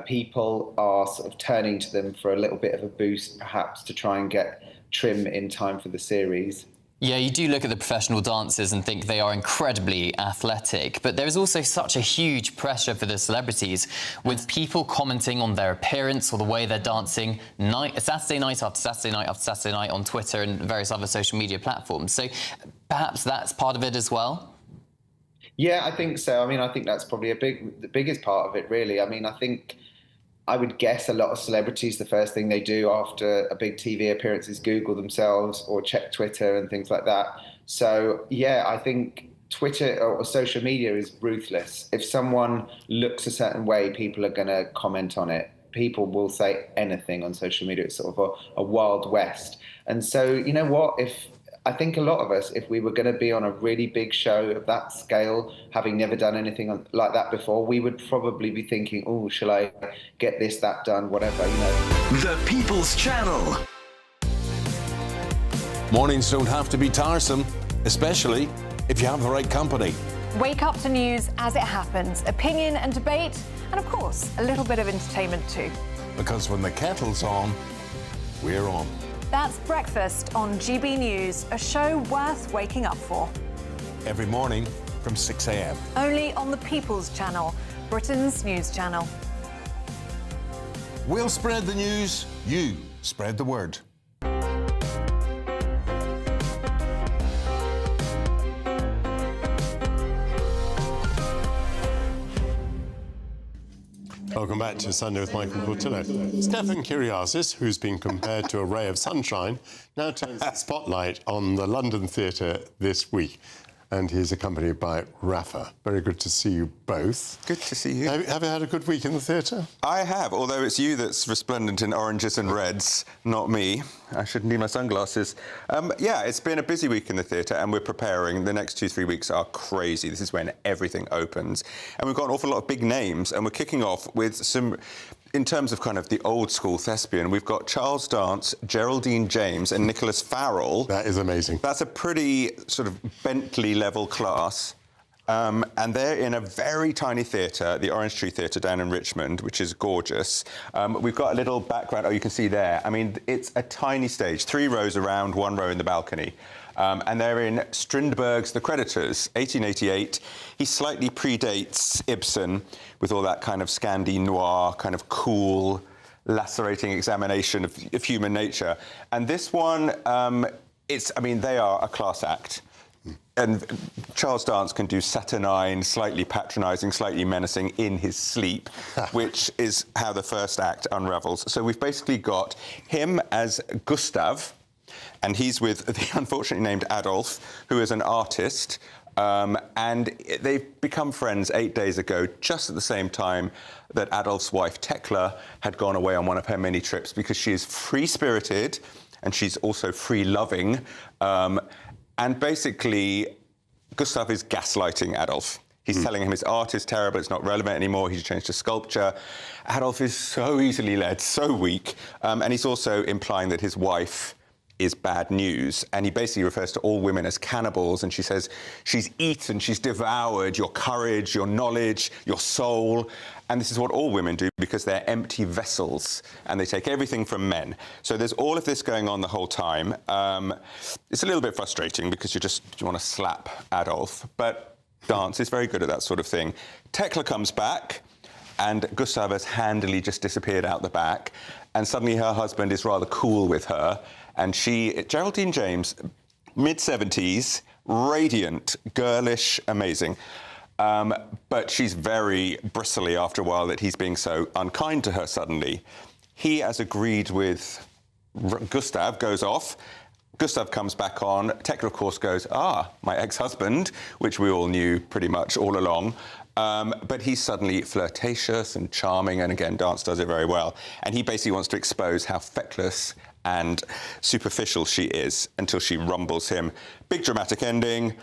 People are sort of turning to them for a little bit of a boost, perhaps, to try and get trim in time for the series. Yeah, you do look at the professional dancers and think they are incredibly athletic, but there's also such a huge pressure for the celebrities, with people commenting on their appearance or the way they're dancing Saturday night after Saturday night after Saturday night on Twitter and various other social media platforms. So perhaps that's part of it as well? Yeah, I think so. I mean, I think that's probably the biggest part of it, really. I mean, I would guess a lot of celebrities, the first thing they do after a big TV appearance is Google themselves or check Twitter and things like that. So, yeah, I think Twitter or social media is ruthless. If someone looks a certain way, people are going to comment on it. People will say anything on social media. It's sort of a wild west. And so, you know what, I think a lot of us, if we were going to be on a really big show of that scale, having never done anything like that before, we would probably be thinking, oh, shall I get this, that done, whatever, The People's Channel. Mornings don't have to be tiresome, especially if you have the right company. Wake up to news as it happens, opinion and debate, and of course, a little bit of entertainment too. Because when the kettle's on, we're on. That's Breakfast on GB News, a show worth waking up for. Every morning from 6 a.m. Only on the People's Channel, Britain's news channel. We'll spread the news, you spread the word. Welcome back to Sunday with Michael Portillo. Stefan Kyriazis, who's been compared to a ray of sunshine, now turns the spotlight on the London theatre this week. And he's accompanied by Rafa. Very good to see you both. Good to see you. Have you had a good week in the theatre? I have, although it's you that's resplendent in oranges and reds, not me. I should need my sunglasses. Yeah, it's been a busy week in the theatre, and we're preparing. The next 2-3 weeks are crazy. This is when everything opens. And we've got an awful lot of big names, and we're kicking off with some... In terms of kind of the old-school thespian, we've got Charles Dance, Geraldine James and Nicholas Farrell. That is amazing. That's a pretty sort of Bentley-level class. And they're in a very tiny theatre, the Orange Tree Theatre down in Richmond, which is gorgeous. We've got a little background, you can see there. I mean, it's a tiny stage, 3 rows around, 1 row in the balcony. And they're in Strindberg's The Creditors, 1888. He slightly predates Ibsen with all that kind of Scandi noir, kind of cool, lacerating examination of human nature. And this one, they are a class act. And Charles Dance can do saturnine, slightly patronising, slightly menacing in his sleep, which is how the first act unravels. So we've basically got him as Gustav, and he's with the unfortunately named Adolf, who is an artist. And they've become friends 8 days ago, just at the same time that Adolf's wife, Tekla, had gone away on one of her many trips, because she is free-spirited and she's also free-loving. And basically, Gustav is gaslighting Adolf. He's telling him his art is terrible, it's not relevant anymore, he's changed to sculpture. Adolf is so easily led, so weak. And he's also implying that his wife is bad news. And he basically refers to all women as cannibals. And she says, she's eaten, she's devoured your courage, your knowledge, your soul. And this is what all women do, because they're empty vessels and they take everything from men. So there's all of this going on the whole time. It's a little bit frustrating because you want to slap Adolf, but dance is very good at that sort of thing. Tekla comes back and Gustav has handily just disappeared out the back. And suddenly her husband is rather cool with her. And Geraldine James, mid-70s, radiant, girlish, amazing. But she's very bristly after a while that he's being so unkind to her suddenly. He, as agreed with Gustav, goes off. Gustav comes back on. Tekla, of course, goes, my ex-husband, which we all knew pretty much all along. But he's suddenly flirtatious and charming, and again, dance does it very well. And he basically wants to expose how feckless and superficial she is until she rumbles him. Big dramatic ending.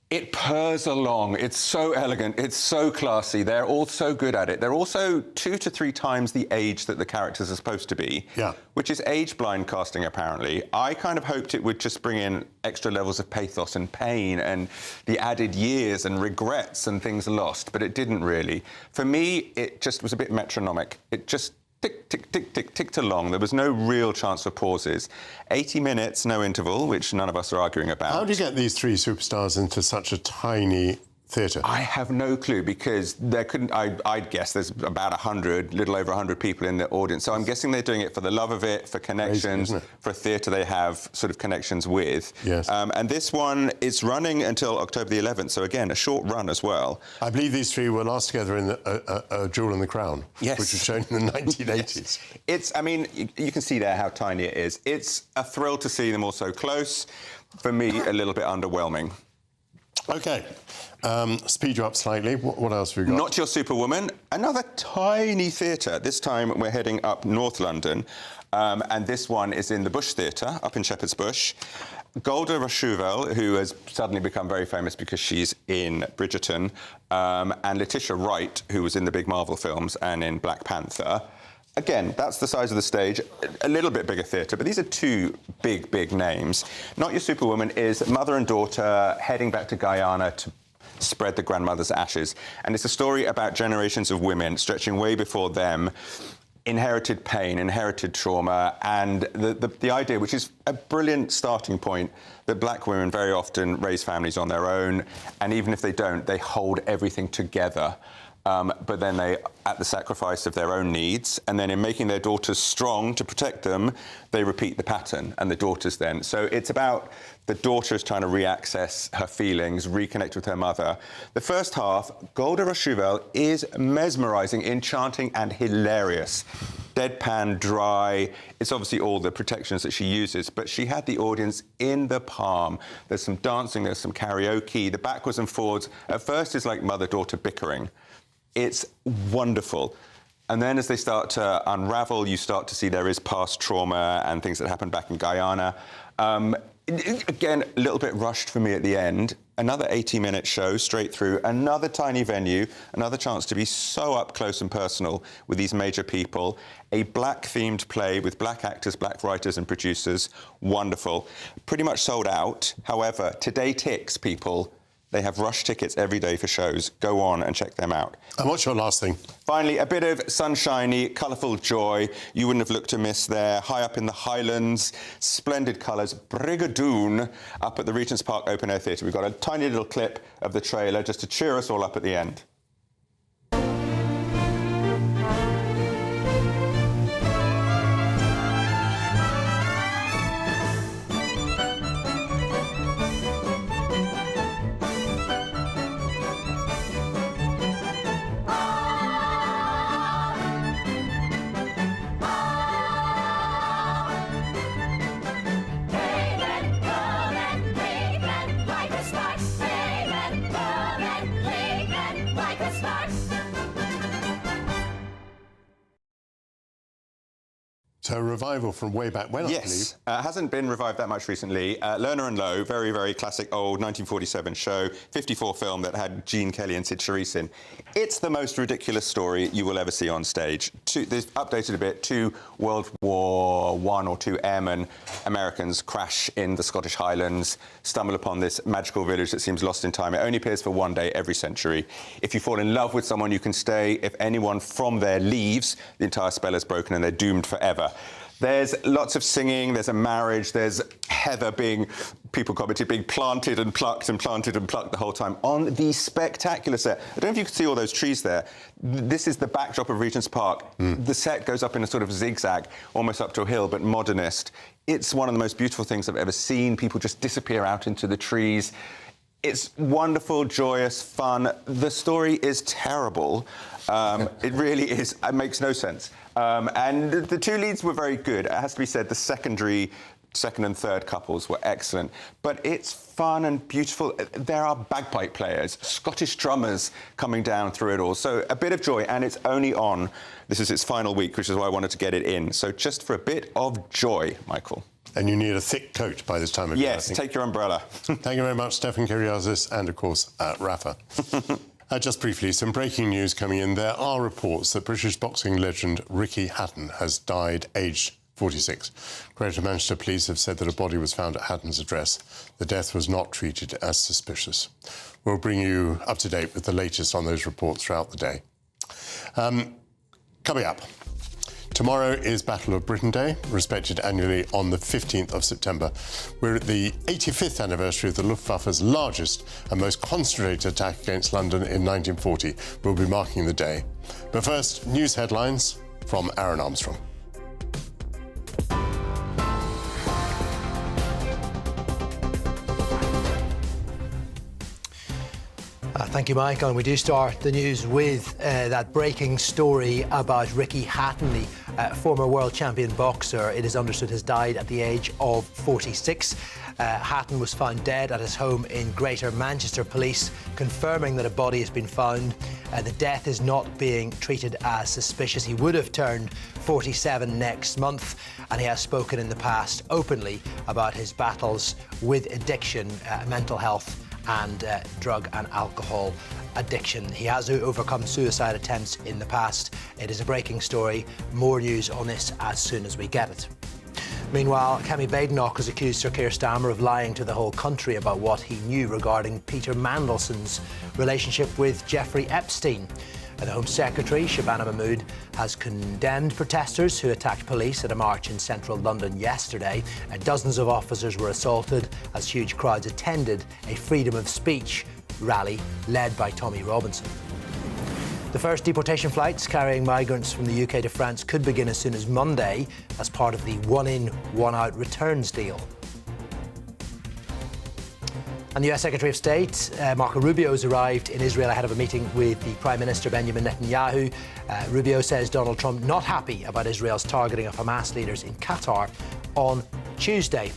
It purrs along. It's so elegant. It's so classy. They're all so good at it. They're also 2 to 3 times the age that the characters are supposed to be, which is age-blind casting, apparently. I kind of hoped it would just bring in extra levels of pathos and pain and the added years and regrets and things lost, but it didn't really. For me, it just was a bit metronomic. It just tick, tick, tick, tick, ticked along. There was no real chance for pauses. 80 minutes, no interval, which none of us are arguing about. How do you get these 3 superstars into such a tiny theatre? I have no clue, because there couldn't. I'd guess there's about 100, little over 100 people in the audience. So I'm guessing they're doing it for the love of it, for connections, crazy, for a theatre they have sort of connections with. Yes. And this one is running until October the 11th. So again, a short run as well. I believe these 3 were last together in a Jewel in the Crown, yes, which was shown in the 1980s. Yes. I mean, you can see there how tiny it is. It's a thrill to see them all so close. For me, a little bit underwhelming. OK. Speed you up slightly. What else have we got? Not Your Superwoman. Another tiny theatre. This time we're heading up North London. And this one is in the Bush Theatre, up in Shepherd's Bush. Golda Rosheuvel, who has suddenly become very famous because she's in Bridgerton, and Letitia Wright, who was in the big Marvel films and in Black Panther. Again, that's the size of the stage, a little bit bigger theatre, but these are 2 big, big names. Not Your Superwoman is mother and daughter heading back to Guyana to spread the grandmother's ashes. And it's a story about generations of women stretching way before them, inherited pain, inherited trauma, and the idea, which is a brilliant starting point, that black women very often raise families on their own, and even if they don't, they hold everything together. But then they, at the sacrifice of their own needs, and then in making their daughters strong to protect them, they repeat the pattern, and the daughters then. So it's about the daughters trying to re-access her feelings, reconnect with her mother. The first half, Golda Rosheuvel is mesmerising, enchanting and hilarious. Deadpan, dry. It's obviously all the protections that she uses, but she had the audience in the palm. There's some dancing, there's some karaoke. The backwards and forwards, at first, is like mother-daughter bickering. It's wonderful. And then as they start to unravel, you start to see there is past trauma and things that happened back in Guyana. Again, a little bit rushed for me at the end. Another 80-minute show straight through, another tiny venue, another chance to be so up close and personal with these major people. A black-themed play with black actors, black writers and producers. Wonderful. Pretty much sold out. However, today ticks, people. They have rush tickets every day for shows. Go on and check them out. And what's your last thing? Finally, a bit of sunshiny, colourful joy. You wouldn't have looked to miss there. High up in the Highlands, splendid colours. Brigadoon up at the Regent's Park Open Air Theatre. We've got a tiny little clip of the trailer just to cheer us all up at the end. So a revival from way back when, I believe. Yes, hasn't been revived that much recently. Lerner and Loewe, very, very classic old 1947 show, 54 film that had Gene Kelly and Sid Charisse in. It's the most ridiculous story you will ever see on stage. They've updated a bit. 2 World War I or II airmen, Americans, crash in the Scottish Highlands, stumble upon this magical village that seems lost in time. It only appears for one day every century. If you fall in love with someone, you can stay. If anyone from there leaves, the entire spell is broken and they're doomed forever. There's lots of singing, there's a marriage, there's heather people commented, being planted and plucked and planted and plucked the whole time on the spectacular set. I don't know if you can see all those trees there. This is the backdrop of Regent's Park. The set goes up in a sort of zigzag, almost up to a hill, but modernist. It's one of the most beautiful things I've ever seen. People just disappear out into the trees. It's wonderful, joyous, fun. The story is terrible. It really is. It makes no sense. And the 2 leads were very good. It has to be said, the second and third couples were excellent. But it's fun and beautiful. There are bagpipe players, Scottish drummers coming down through it all. So a bit of joy, and it's only on. This is its final week, which is why I wanted to get it in. So just for a bit of joy, Michael. And you need a thick coat by this time of year, I Yes, think. take your umbrella. Thank you very much, Stefan Kyriazis, and, of course, Rafa. Just briefly, some breaking news coming in. There are reports that British boxing legend Ricky Hatton has died aged 46. Greater Manchester Police have said that a body was found at Hatton's address. The death was not treated as suspicious. We'll bring you up to date with the latest on those reports throughout the day. Coming up. Tomorrow is Battle of Britain Day, respected annually on the 15th of September. We're at the 85th anniversary of the Luftwaffe's largest and most concentrated attack against London in 1940. We'll be marking the day. But first, news headlines from Aaron Armstrong. Thank you, Michael. And we do start the news with that breaking story about Ricky Hatton, the former world champion boxer. It is understood has died at the age of 46. Hatton was found dead at his home in Greater Manchester. Police confirming that a body has been found. The death is not being treated as suspicious. He would have turned 47 next month, and he has spoken in the past openly about his battles with addiction, mental health, and drug and alcohol addiction. He has overcome suicide attempts in the past. It is a breaking story. More news on this as soon as we get it. Meanwhile, Kemi Badenoch has accused Sir Keir Starmer of lying to the whole country about what he knew regarding Peter Mandelson's relationship with Jeffrey Epstein. The Home Secretary, Shabana Mahmood, has condemned protesters who attacked police at a march in central London yesterday. Dozens of officers were assaulted as huge crowds attended a freedom of speech rally led by Tommy Robinson. The first deportation flights carrying migrants from the UK to France could begin as soon as Monday as part of the one-in, one-out returns deal. And the US Secretary of State, Marco Rubio, has arrived in Israel ahead of a meeting with the Prime Minister Benjamin Netanyahu. Rubio says Donald Trump not happy about Israel's targeting of Hamas leaders in Qatar on Tuesday.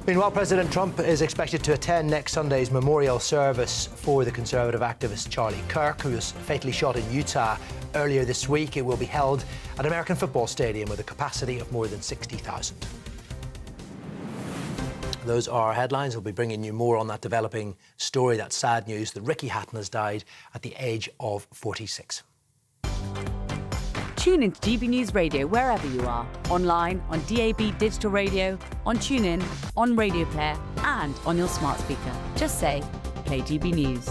Meanwhile, President Trump is expected to attend next Sunday's memorial service for the conservative activist Charlie Kirk, who was fatally shot in Utah earlier this week. It will be held at American Football Stadium with a capacity of more than 60,000. Those are our headlines. We'll be bringing you more on that developing story, that sad news that Ricky Hatton has died at the age of 46. Tune into GB News Radio wherever you are, online, on DAB digital radio, on TuneIn, on Radio Player, and on your smart speaker. Just say, play GB News.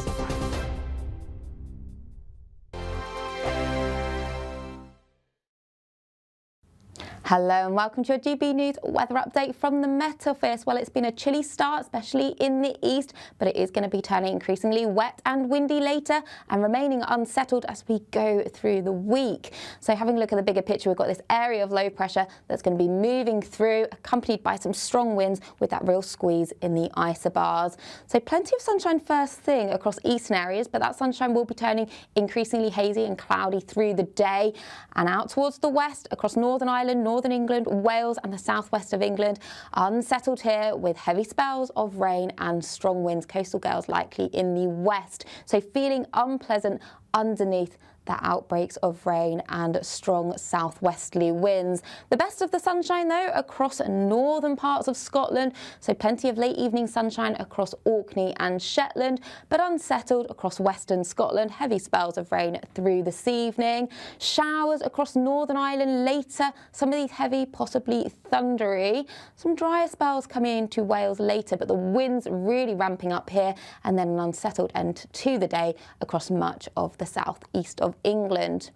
Hello and welcome to your GB News weather update from the Met Office. Well, it's been a chilly start, especially in the east, but it is going to be turning increasingly wet and windy later and remaining unsettled as we go through the week. So having a look at the bigger picture, we've got this area of low pressure that's going to be moving through, accompanied by some strong winds with that real squeeze in the isobars. So plenty of sunshine first thing across eastern areas, but that sunshine will be turning increasingly hazy and cloudy through the day and out towards the west across Northern Ireland, Northern England, Wales and the southwest of England. Unsettled here with heavy spells of rain and strong winds. Coastal gales likely in the west. So feeling unpleasant underneath the outbreaks of rain and strong southwesterly winds. The best of the sunshine, though, across northern parts of Scotland, so plenty of late evening sunshine across Orkney and Shetland, but unsettled across western Scotland. Heavy spells of rain through this evening. Showers across Northern Ireland later, some of these heavy, possibly thundery. Some drier spells coming into Wales later, but the winds really ramping up here, and then an unsettled end to the day across much of the southeast of England.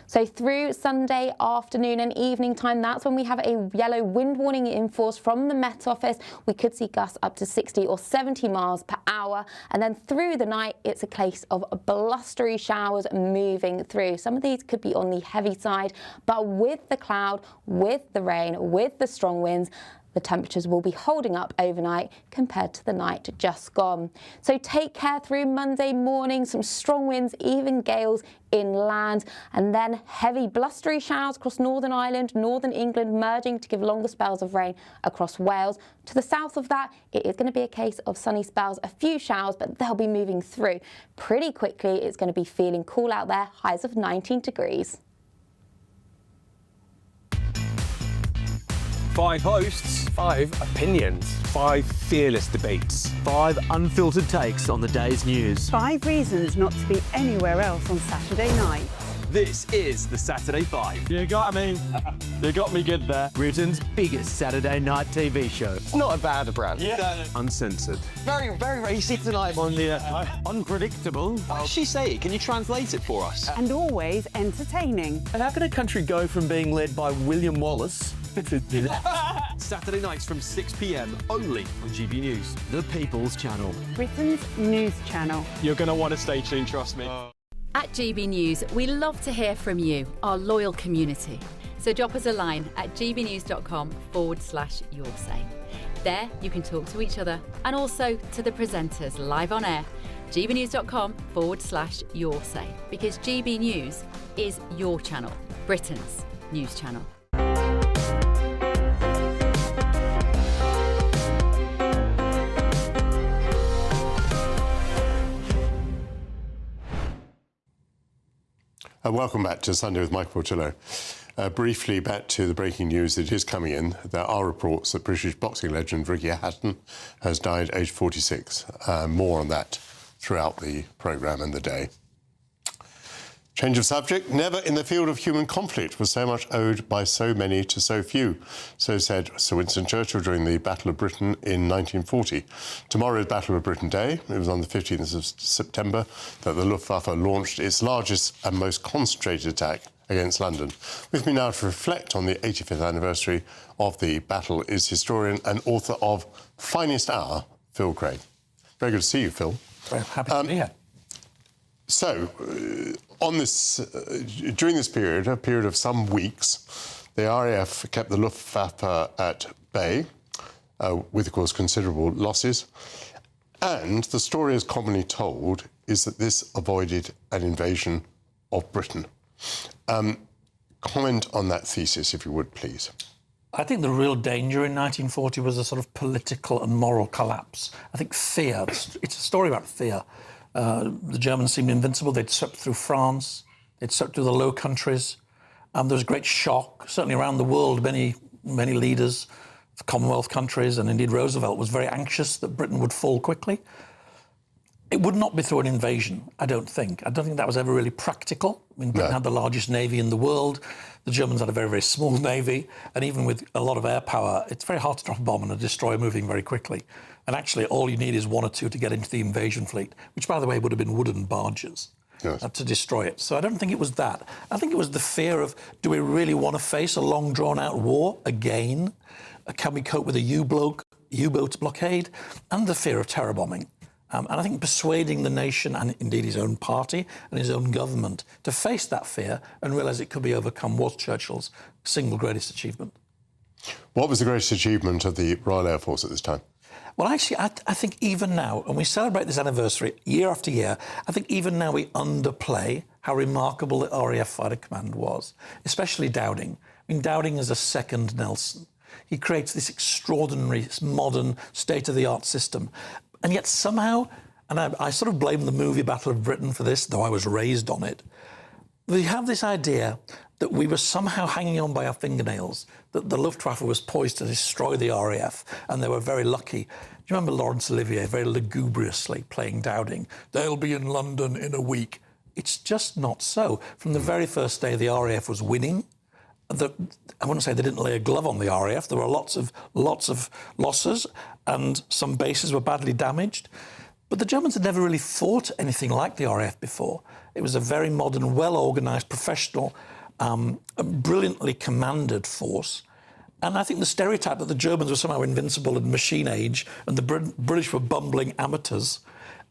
So through Sunday afternoon and evening time, that's when we have a yellow wind warning in force from the Met Office. We could see gusts up to 60 or 70 miles per hour. And then through the night, it's a case of blustery showers moving through. Some of these could be on the heavy side, but with the cloud, with the rain, with the strong winds, the temperatures will be holding up overnight compared to the night just gone. So take care through Monday morning, some strong winds, even gales inland, and then heavy blustery showers across Northern Ireland, Northern England, merging to give longer spells of rain across Wales. To the south of that, it is going to be a case of sunny spells, a few showers, but they'll be moving through pretty quickly. It's going to be feeling cool out there, highs of 19 degrees. 5 hosts, 5 opinions, 5 fearless debates, 5 unfiltered takes on the day's news. 5 reasons not to be anywhere else on Saturday night. This is the Saturday 5. You got me. You got me good there. Britain's biggest Saturday night TV show. It's not a bad brand. Yeah. Uncensored. Very, very racy tonight. On the unpredictable. What did she say? Can you translate it for us? And always entertaining. And how can a country go from being led by William Wallace to Saturday nights from 6 p.m. only on GB News, the People's Channel. Britain's news channel. You're going to want to stay tuned, trust me. At GB News, we love to hear from you, our loyal community. So drop us a line at gbnews.com/yoursay. There you can talk to each other and also to the presenters live on air. gbnews.com/yoursay, because GB News is your channel, Britain's news channel. Welcome back to Sunday with Michael Portillo. Briefly back to the breaking news that is coming in. There are reports that British boxing legend Ricky Hatton has died aged 46. More on that throughout the programme and the day. Change of subject. Never in the field of human conflict was so much owed by so many to so few. So said Sir Winston Churchill during the Battle of Britain in 1940. Tomorrow is Battle of Britain Day. It was on the 15th of September that the Luftwaffe launched its largest and most concentrated attack against London. With me now to reflect on the 85th anniversary of the battle is historian and author of Finest Hour, Phil Craig. Very good to see you, Phil. Very happy to be here. So, on this, during this period, a period of some weeks, the RAF kept the Luftwaffe at bay, with, of course, considerable losses. And the story as commonly told is that this avoided an invasion of Britain. Comment on that thesis, if you would, please. I think the real danger in 1940 was a sort of political and moral collapse. I think fear, it's a story about fear. The Germans seemed invincible. They'd swept through France. They'd swept through the Low Countries. There was a great shock. Certainly around the world, many leaders of Commonwealth countries, and indeed Roosevelt, was very anxious that Britain would fall quickly. It would not be through an invasion, I don't think. I don't think that was ever really practical. I mean, Britain had the largest navy in the world. The Germans had a very, very small navy. And even with a lot of air power, it's very hard to drop a bomb on a destroyer moving very quickly. And actually, all you need is 1 or 2 to get into the invasion fleet, which, by the way, would have been wooden barges to destroy it. So I don't think it was that. I think it was the fear of, do we really want to face a long, drawn-out war again? Can we cope with a U-boat blockade? And the fear of terror bombing. And I think persuading the nation, and indeed his own party and his own government, to face that fear and realise it could be overcome was Churchill's single greatest achievement. What was the greatest achievement of the Royal Air Force at this time? Well, actually, I think even now, and we celebrate this anniversary year after year, I think even now we underplay how remarkable the RAF Fighter Command was, especially Dowding. I mean, Dowding is a second Nelson. He creates this extraordinary, modern, state-of-the-art system. And yet somehow and I sort of blame the movie Battle of Britain for this, though I was raised on it. We have this idea that we were somehow hanging on by our fingernails, that the Luftwaffe was poised to destroy the RAF, and they were very lucky. Do you remember Laurence Olivier very lugubriously playing Dowding? They'll be in London in a week. It's just not so. From the very first day, the RAF was winning. I wouldn't say they didn't lay a glove on the RAF. There were lots of losses, and some bases were badly damaged. But the Germans had never really fought anything like the RAF before. It was a very modern, well-organised, professional, brilliantly commanded force. And I think the stereotype that the Germans were somehow invincible in machine age and the British were bumbling amateurs,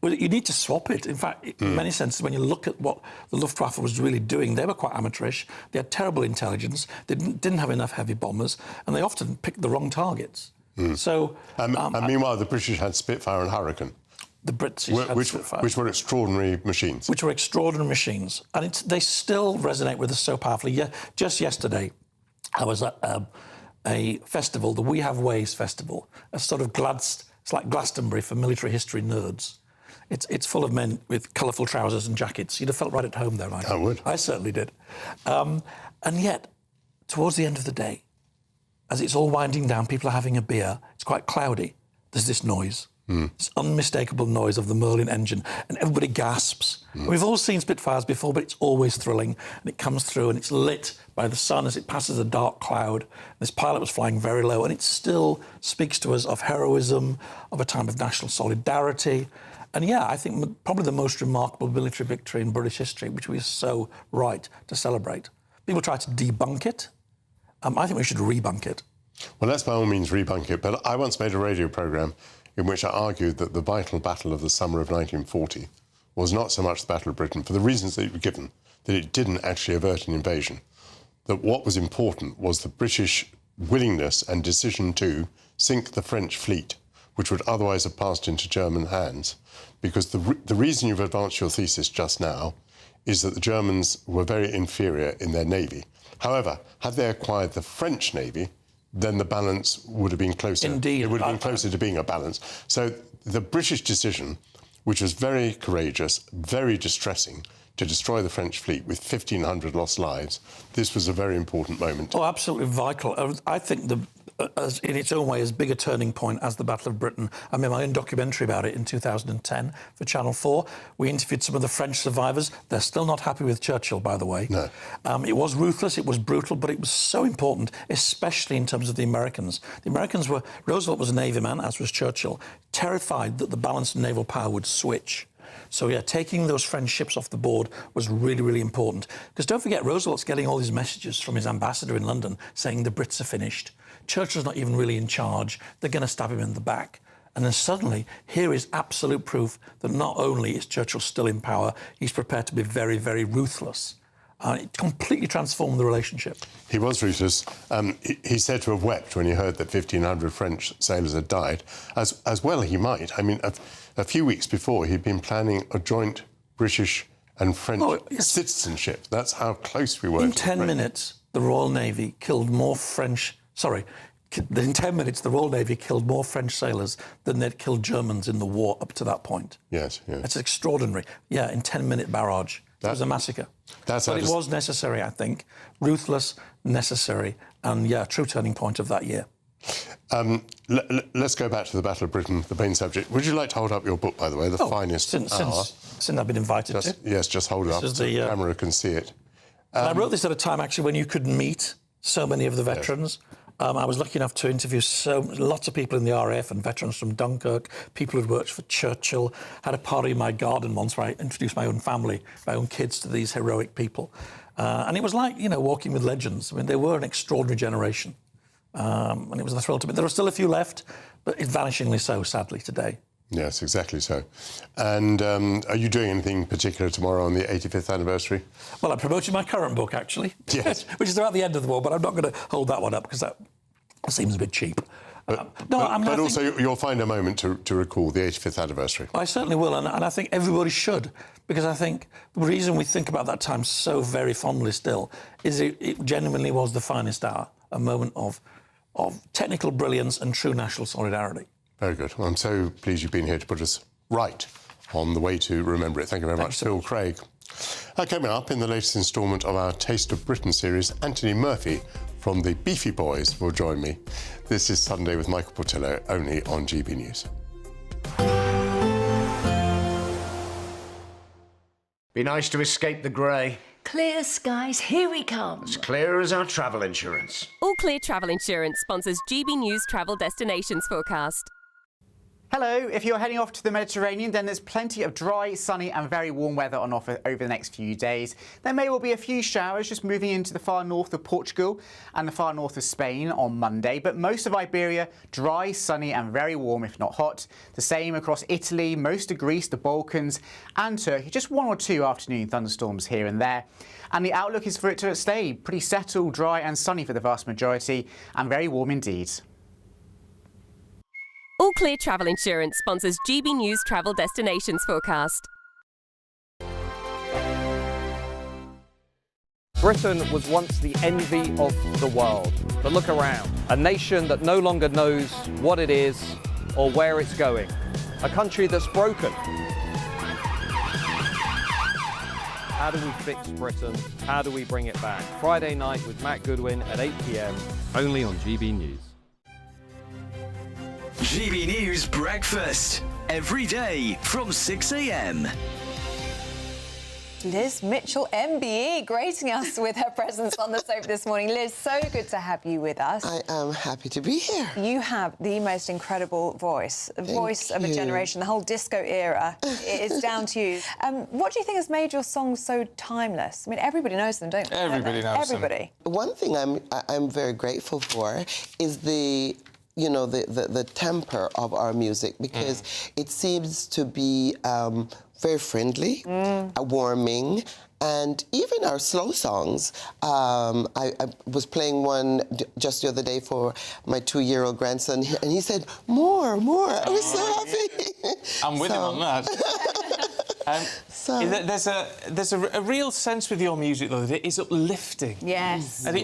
well, you need to swap it. In fact, in many senses, when you look at what the Luftwaffe was really doing, they were quite amateurish. They had terrible intelligence. They didn't have enough heavy bombers, and they often picked the wrong targets. So, and meanwhile, the British had Spitfire and Hurricane. The Brits which were extraordinary machines. Which were extraordinary machines. And they still resonate with us so powerfully. Yeah, just yesterday, I was at a festival, the We Have Ways Festival, a sort of it's like Glastonbury for military history nerds. It's full of men with colourful trousers and jackets. You'd have felt right at home there, Nigel. I would. I certainly did. And yet, towards the end of the day, as it's all winding down, people are having a beer, it's quite cloudy, there's this noise. This unmistakable noise of the Merlin engine, and everybody gasps. We've all seen Spitfires before, but it's always thrilling, and it comes through, and it's lit by the sun as it passes a dark cloud. This pilot was flying very low, and it still speaks to us of heroism, of a time of national solidarity. And yeah, I think probably the most remarkable military victory in British history, which we are so right to celebrate. People try to debunk it. I think we should rebunk it. Well, let's by all means rebunk it, but I once made a radio programme in which I argued that the vital battle of the summer of 1940 was not so much the Battle of Britain, for the reasons that you were given, that it didn't actually avert an invasion. That what was important was the British willingness and decision to sink the French fleet, which would otherwise have passed into German hands. Because the reason you've advanced your thesis just now is that the Germans were very inferior in their navy. However, had they acquired the French navy, then the balance would have been closer. Indeed. It would have been closer to being a balance. So the British decision, which was very courageous, very distressing, to destroy the French fleet with 1,500 lost lives, this was a very important moment. Oh, absolutely vital. I think in its own way, as big a turning point as the Battle of Britain. I made my own documentary about it in 2010 for Channel 4. We interviewed some of the French survivors. They're still not happy with Churchill, by the way. No. It was ruthless, it was brutal, but it was so important, especially in terms of the Americans. The Americans were... Roosevelt was a Navy man, as was Churchill, terrified that the balance of naval power would switch. So, yeah, taking those French ships off the board was really, really important. Because don't forget, Roosevelt's getting all these messages from his ambassador in London saying the Brits are finished. Churchill's not even really in charge. They're going to stab him in the back. And then suddenly, here is absolute proof that not only is Churchill still in power, he's prepared to be very, very ruthless. It completely transformed the relationship. He was ruthless. He's said to have wept when he heard that 1,500 French sailors had died. As well he might. I mean, a few weeks before, he'd been planning a joint British and French citizenship. That's how close we were. In 10 minutes, the Royal Navy killed more French... Sorry. In 10 minutes, the Royal Navy killed more French sailors than they'd killed Germans in the war up to that point. Yes, yes. That's extraordinary. Yeah, in 10-minute barrage. It was a massacre. But it was necessary, I think. Ruthless, necessary, and, yeah, true turning point of that year. Let's go back to the Battle of Britain, the main subject. Would you like to hold up your book, by the way, The Finest Hour? Since I've been invited to. Yes, just hold it up so the camera can see it. I wrote this at a time, actually, when you could meet so many of the veterans. Yes. I was lucky enough to interview lots of people in the RAF and veterans from Dunkirk, people who'd worked for Churchill. Had a party in my garden once where I introduced my own family, my own kids to these heroic people. And it was like, you know, walking with legends. I mean, they were an extraordinary generation. And it was a thrill to me. There are still a few left, but it's vanishingly so, sadly, today. Yes, exactly so. And are you doing anything particular tomorrow on the 85th anniversary? Well, I'm promoting my current book, actually. Yes. Which is about the end of the war, but I'm not going to hold that one up because that seems a bit cheap. But also, you'll find a moment to recall the 85th anniversary. I certainly will, and I think everybody should, because I think the reason we think about that time so very fondly still is it genuinely was the finest hour, a moment of technical brilliance and true national solidarity. Very good. Well, I'm so pleased you've been here to put us right on the way to remember it. Thank you very much, Phil Craig. Coming up in the latest instalment of our Taste of Britain series, Anthony Murphy from the Beefy Boys will join me. This is Sunday with Michael Portillo, only on GB News. Be nice to escape the grey. Clear skies, here we come. As clear as our travel insurance. All Clear Travel Insurance sponsors GB News Travel Destinations Forecast. Hello, if you're heading off to the Mediterranean, then there's plenty of dry, sunny and very warm weather on offer over the next few days. There may well be a few showers just moving into the far north of Portugal and the far north of Spain on Monday, but most of Iberia, dry, sunny and very warm, if not hot. The same across Italy, most of Greece, the Balkans and Turkey, just 1 or 2 afternoon thunderstorms here and there. And the outlook is for it to stay pretty settled, dry and sunny for the vast majority and very warm indeed. All Clear Travel Insurance sponsors GB News Travel Destinations Forecast. Britain was once the envy of the world. But look around. A nation that no longer knows what it is or where it's going. A country that's broken. How do we fix Britain? How do we bring it back? Friday night with Matt Goodwin at 8 p.m. only on GB News. GB News Breakfast, every day from 6 a.m. Liz Mitchell, MBE, gracing us with her presence on the sofa this morning. Liz, so good to have you with us. I am happy to be here. You have the most incredible voice, a voice of a generation, the whole disco era. It's down to you. What do you think has made your songs so timeless? I mean, everybody knows them, don't they? Everybody knows them. Everybody. One thing I'm very grateful for is the temper of our music, because it seems to be very friendly, warming, and even our slow songs. I was playing one just the other day for my 2-year-old grandson, and he said, more. I was so happy. I'm with him on that. There's a real sense with your music, though, that it is uplifting. Yes. And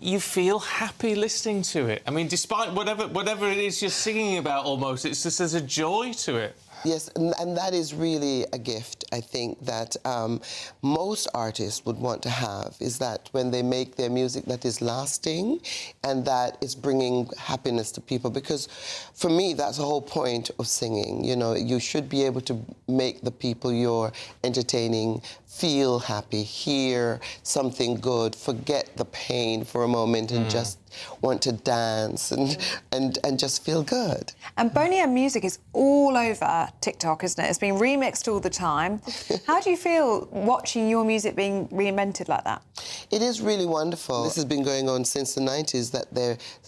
you feel happy listening to it. I mean, despite whatever it is you're singing about, almost, it's just there's a joy to it. Yes, and that is really a gift, I think, that most artists would want to have, is that when they make their music that is lasting and that is bringing happiness to people. Because for me, that's the whole point of singing. You know, you should be able to make the people you're entertaining feel happy, hear something good, forget the pain for a moment and just want to dance and just feel good. And Boney M music is all over TikTok, isn't it? It's being remixed all the time. How do you feel watching your music being reinvented like that? It is really wonderful. This has been going on since the 90s,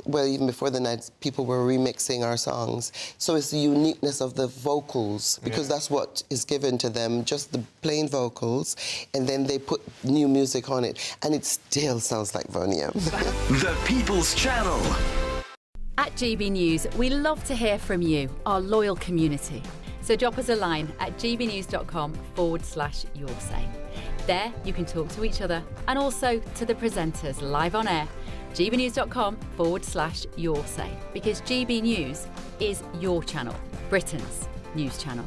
even before the 90s, people were remixing our songs. So it's the uniqueness of the vocals, because that's what is given to them, just the plain vocals, and then they put new music on it, and it still sounds like Boney M. The People's Channel. At GB News, we love to hear from you, our loyal community. So drop us a line at gbnews.com/yoursay. There you can talk to each other and also to the presenters live on air. gbnews.com/yoursay, because GB News is your channel, Britain's news channel.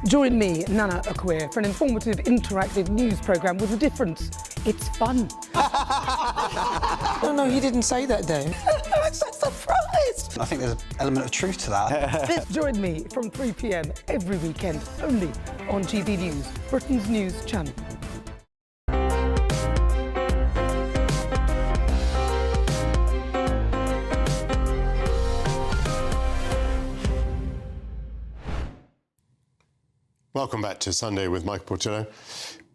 Join me, Nana Akwe, for an informative, interactive news programme with a difference. It's fun. No, he didn't say that, Dave. I'm so surprised. I think there's an element of truth to that. Join me from 3 p.m. every weekend, only on GB News, Britain's news channel. Welcome back to Sunday with Michael Portillo.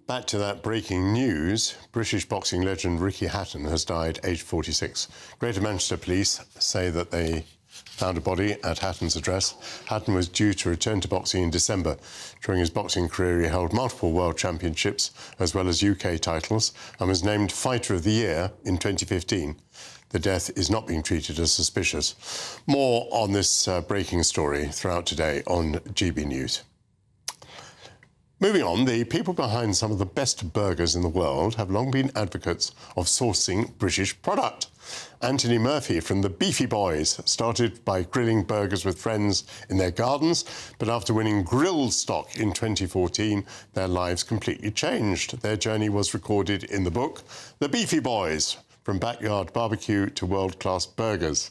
Back to that breaking news. British boxing legend Ricky Hatton has died aged 46. Greater Manchester Police say that they found a body at Hatton's address. Hatton was due to return to boxing in December. During his boxing career, he held multiple world championships as well as UK titles and was named Fighter of the Year in 2015. The death is not being treated as suspicious. More on this breaking story throughout today on GB News. Moving on, the people behind some of the best burgers in the world have long been advocates of sourcing British product. Anthony Murphy from the Beefy Boys started by grilling burgers with friends in their gardens, but after winning Grill Stock in 2014, their lives completely changed. Their journey was recorded in the book, The Beefy Boys, From Backyard Barbecue to World-Class Burgers.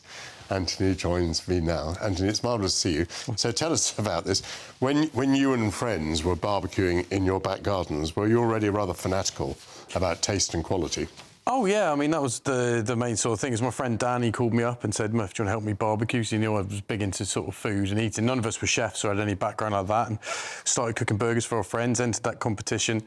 Anthony joins me now. Anthony, it's marvellous to see you. So tell us about this. When you and friends were barbecuing in your back gardens, were you already rather fanatical about taste and quality? Oh, yeah, I mean, that was the main sort of thing. Is my friend Dan, he called me up and said, Murph, do you want to help me barbecue? So, you know, I was big into sort of food and eating. None of us were chefs or had any background like that, and started cooking burgers for our friends, entered that competition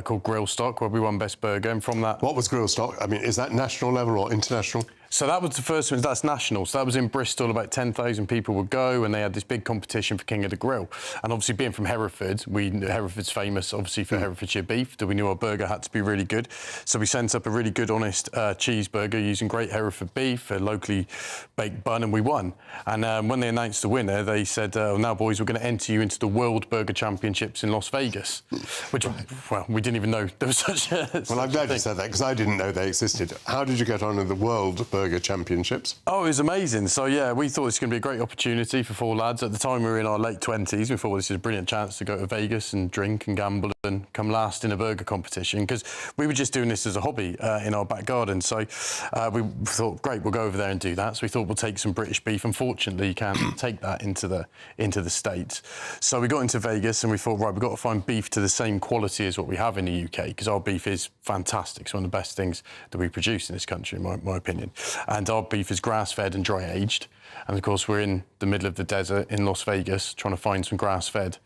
called Grill Stock, where we won Best Burger, and from that... What was Grill Stock? I mean, is that national level or international? So that was the first one, that's national. So that was in Bristol, about 10,000 people would go, and they had this big competition for King of the Grill. And obviously being from Hereford, Hereford's famous, obviously, for Herefordshire beef, that we knew our burger had to be really good. So we sent up a really good, honest cheeseburger using great Hereford beef, a locally baked bun, and we won. And when they announced the winner, they said, now, boys, we're going to enter you into the World Burger Championships in Las Vegas, which, well, we didn't even know there was such a... Well, I'm glad you said that, because I didn't know they existed. How did you get on in the World Burger Championships? Oh, it was amazing. So, yeah, we thought this was going to be a great opportunity for four lads. At the time, we were in our late 20s. We thought this is a brilliant chance to go to Vegas and drink and gamble and come last in a burger competition, because we were just doing this as a hobby in our back garden. So we thought, great, we'll go over there and do that. So we thought we'll take some British beef. Unfortunately, you can't take that into the States. So we got into Vegas and we thought, right, we've got to find beef to the same quality as what we have in the UK, because our beef is fantastic. It's one of the best things that we produce in this country, in my opinion. And our beef is grass-fed and dry-aged. And, of course, we're in the middle of the desert in Las Vegas trying to find some grass-fed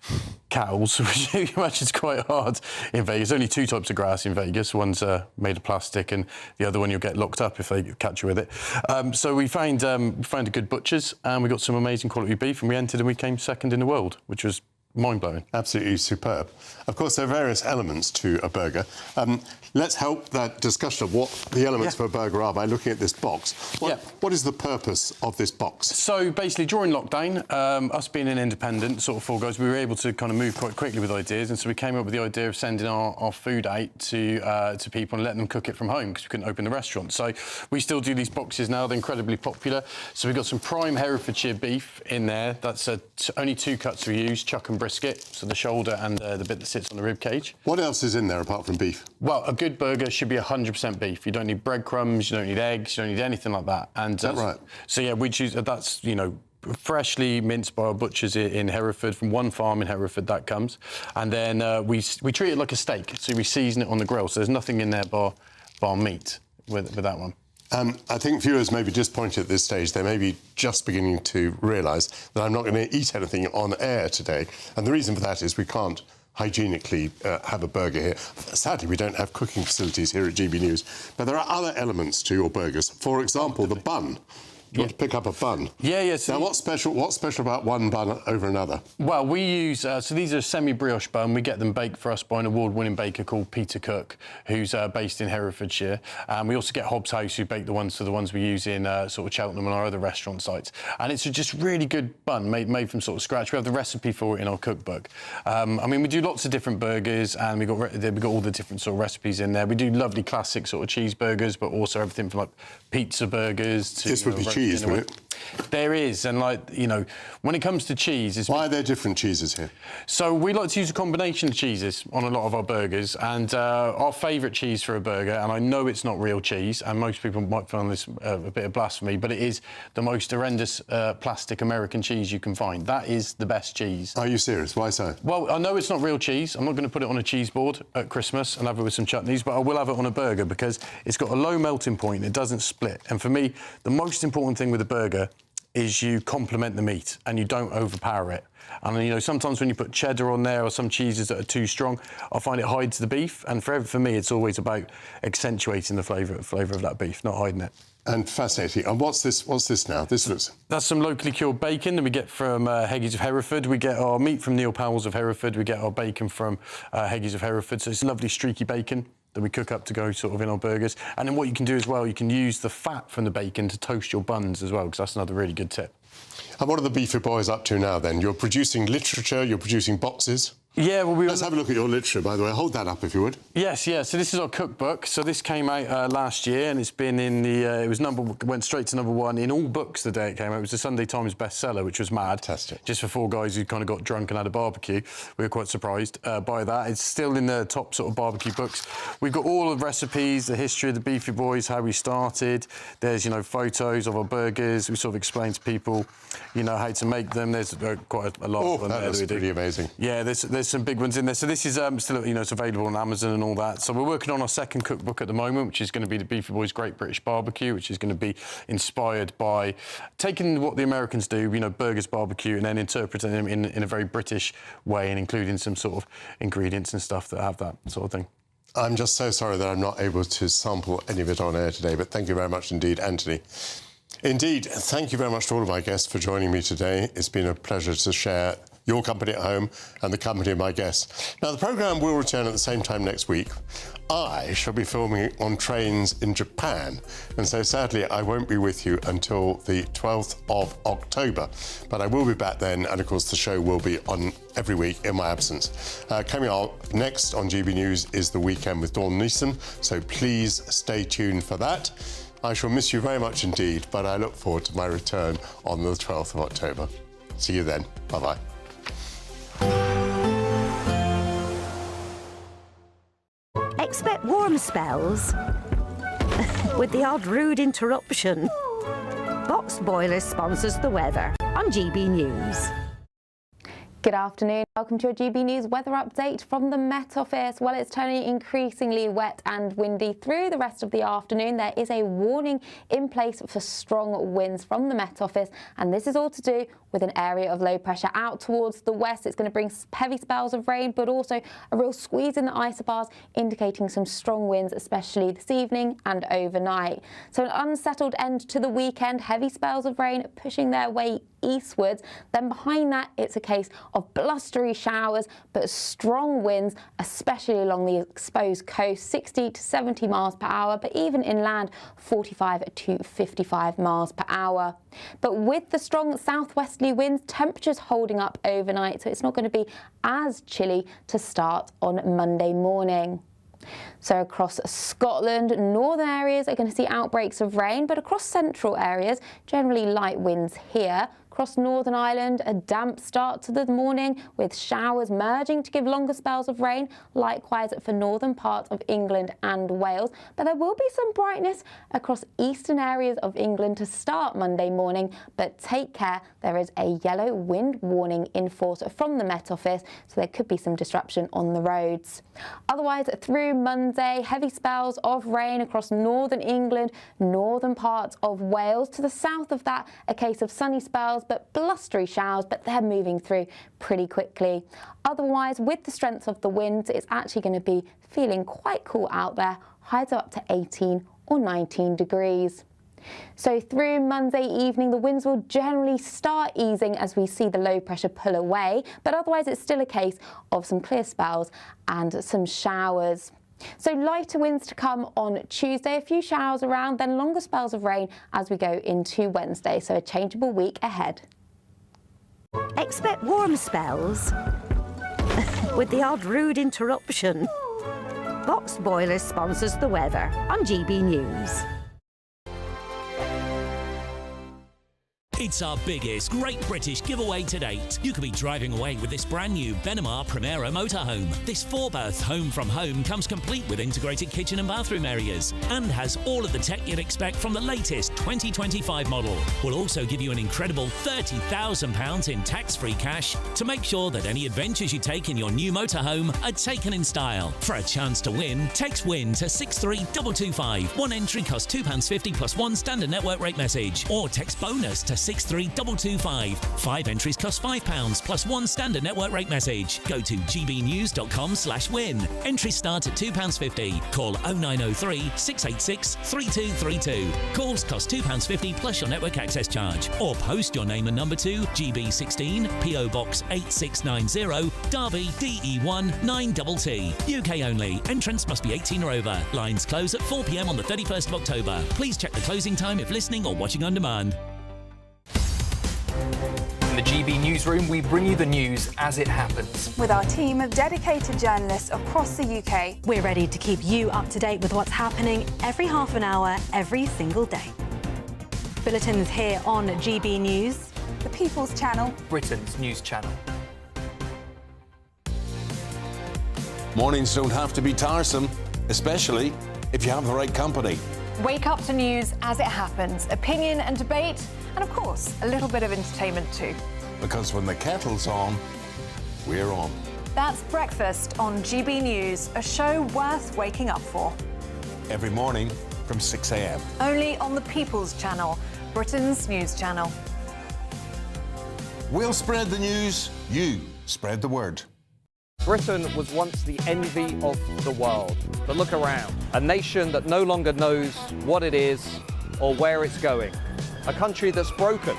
cows, which you imagine is quite hard in Vegas. There's only two types of grass in Vegas. One's made of plastic, and the other one you'll get locked up if they catch you with it. So we found a good butcher's, and we got some amazing quality beef, and we entered and we came second in the world, which was mind-blowing. Absolutely superb. Of course, there are various elements to a burger. Let's help that discussion of what the elements for a burger are by looking at this box. What is the purpose of this box? So basically, during lockdown, us being an independent sort of four guys, we were able to kind of move quite quickly with ideas, and so we came up with the idea of sending our food out to people and letting them cook it from home, because we couldn't open the restaurant. So we still do these boxes now. They're incredibly popular. So we've got some prime Herefordshire beef in there. That's only two cuts we use, chuck and brisket, so the shoulder and the bit that sits on the rib cage. What else is in there apart from beef? Well, a good burger should be 100% beef. You don't need breadcrumbs, you don't need eggs, you don't need anything like that. And is that right? So yeah, we choose that's, you know, freshly minced by our butchers in Hereford, from one farm in Hereford that comes. And then we treat it like a steak, so we season it on the grill. So there's nothing in there bar meat with that one. I think viewers may be disappointed at this stage. They may be just beginning to realise that I'm not going to eat anything on air today. And the reason for that is we can't hygienically have a burger here. Sadly, we don't have cooking facilities here at GB News. But there are other elements to your burgers. For example, the bun. You want to pick up a bun? Yeah. Now, what's special about one bun over another? Well, we use... so these are semi-brioche bun. We get them baked for us by an award-winning baker called Peter Cook, who's based in Herefordshire. And we also get Hobbs House, who bake the ones we use in sort of Cheltenham and our other restaurant sites. And it's a just really good bun made from sort of scratch. We have the recipe for it in our cookbook. I mean, we do lots of different burgers, and we've got all the different sort of recipes in there. We do lovely classic sort of cheeseburgers, but also everything from, like, pizza burgers to... This would be cheese, wouldn't it? There is, and, like, you know, when it comes to cheese... Why are there different cheeses here? So we like to use a combination of cheeses on a lot of our burgers, and our favourite cheese for a burger, and I know it's not real cheese, and most people might find this a bit of blasphemy, but it is the most horrendous plastic American cheese you can find. That is the best cheese. Are you serious? Why so? Well, I know it's not real cheese. I'm not going to put it on a cheese board at Christmas and have it with some chutneys, but I will have it on a burger because it's got a low melting point, it doesn't split. And for me, the most important thing with a burger is you complement the meat and you don't overpower it. And, you know, sometimes when you put cheddar on there or some cheeses that are too strong, I find it hides the beef. And for me, it's always about accentuating the flavour of that beef, not hiding it. And fascinating. And what's this now? This looks... That's some locally cured bacon that we get from Heggies of Hereford. We get our meat from Neil Powell's of Hereford. We get our bacon from Heggies of Hereford. So it's lovely streaky bacon that we cook up to go sort of in our burgers. And then what you can do as well, you can use the fat from the bacon to toast your buns as well, because that's another really good tip. And what are the Beefy Boys up to now, then? You're producing literature, you're producing boxes? Yeah, well, let's have a look at your literature, by the way. Hold that up if you would. Yes, yeah. So this is our cookbook. So this came out last year, and it's been in the. Went straight to #1 in all books the day it came out. It was the Sunday Times bestseller, which was mad. Fantastic. Just for 4 guys who kind of got drunk and had a barbecue. We were quite surprised by that. It's still in the top sort of barbecue books. We've got all the recipes, the history of the Beefy Boys, how we started. There's photos of our burgers. We sort of explain to people, how to make them. There's quite a lot of them. That's pretty amazing. Yeah, there's some big ones in there. So this is still, it's available on Amazon and all that. So we're working on our second cookbook at the moment, which is going to be the Beefy Boys Great British Barbecue, which is going to be inspired by taking what the Americans do, burgers, barbecue, and then interpreting them in a very British way and including some sort of ingredients and stuff that have that sort of thing. I'm just so sorry that I'm not able to sample any of it on air today, but thank you very much indeed, Anthony. Indeed, thank you very much to all of my guests for joining me today. It's been a pleasure to share your company at home and the company of my guests. Now, the programme will return at the same time next week. I shall be filming on trains in Japan, and so sadly I won't be with you until the 12th of October. But I will be back then, and of course the show will be on every week in my absence. Coming up next on GB News is The Weekend with Dawn Neeson, so please stay tuned for that. I shall miss you very much indeed, but I look forward to my return on the 12th of October. See you then. Bye-bye. Expect warm spells with the odd rude interruption. Box Boilers sponsors the weather on GB News. Good afternoon. Welcome to your GB News weather update from the Met Office. Well, it's turning increasingly wet and windy through the rest of the afternoon. There is a warning in place for strong winds from the Met Office, and this is all to do with an area of low pressure out towards the west. It's going to bring heavy spells of rain, but also a real squeeze in the isobars, indicating some strong winds, especially this evening and overnight. So an unsettled end to the weekend, heavy spells of rain pushing their way eastwards. Then behind that, it's a case of blustery showers, but strong winds, especially along the exposed coast, 60 to 70 miles per hour, but even inland, 45 to 55 miles per hour. But with the strong southwesterly winds, temperatures holding up overnight, so it's not going to be as chilly to start on Monday morning. So across Scotland, northern areas are going to see outbreaks of rain, but across central areas, generally light winds here. Across Northern Ireland, a damp start to the morning with showers merging to give longer spells of rain. Likewise for northern parts of England and Wales. But there will be some brightness across eastern areas of England to start Monday morning. But take care, there is a yellow wind warning in force from the Met Office, so there could be some disruption on the roads. Otherwise, through Monday, heavy spells of rain across northern England, northern parts of Wales. To the south of that, a case of sunny spells, but blustery showers, but they're moving through pretty quickly. Otherwise, with the strength of the winds, it's actually going to be feeling quite cool out there, highs up to 18 or 19 degrees. So through Monday evening, the winds will generally start easing as we see the low pressure pull away, but otherwise it's still a case of some clear spells and some showers. So lighter winds to come on Tuesday, a few showers around, then longer spells of rain as we go into Wednesday, so a changeable week ahead. Expect warm spells with the odd rude interruption. Box Boilers sponsors the weather on GB News. It's our biggest Great British giveaway to date. You could be driving away with this brand new Benamar Primera motorhome. This 4-berth home from home comes complete with integrated kitchen and bathroom areas and has all of the tech you'd expect from the latest 2025 model. We'll also give you an incredible £30,000 in tax-free cash to make sure that any adventures you take in your new motorhome are taken in style. For a chance to win, text WIN to 63225. One entry costs £2.50 plus one standard network rate message, or text BONUS to 63225. 5 entries cost £5 plus one standard network rate message. Go to gbnews.com/win. Entries start at £2.50. Call 0903 686 3232. Calls cost £2.50 plus your network access charge. Or post your name and number to GB16 PO Box 8690 Derby DE1 9TT. UK only. Entrance must be 18 or over. Lines close at 4 p.m. on the 31st of October. Please check the closing time if listening or watching on demand. The GB Newsroom, we bring you the news as it happens. With our team of dedicated journalists across the UK, we're ready to keep you up to date with what's happening every half an hour, every single day. Bulletins here on GB News, the People's Channel, Britain's news channel. Mornings don't have to be tiresome, especially if you have the right company. Wake up to news as it happens, opinion and debate, and of course, a little bit of entertainment too. Because when the kettle's on, we're on. That's Breakfast on GB News, a show worth waking up for. Every morning from 6 a.m. Only on the People's Channel, Britain's news channel. We'll spread the news, you spread the word. Britain was once the envy of the world. But look around. A nation that no longer knows what it is or where it's going. A country that's broken.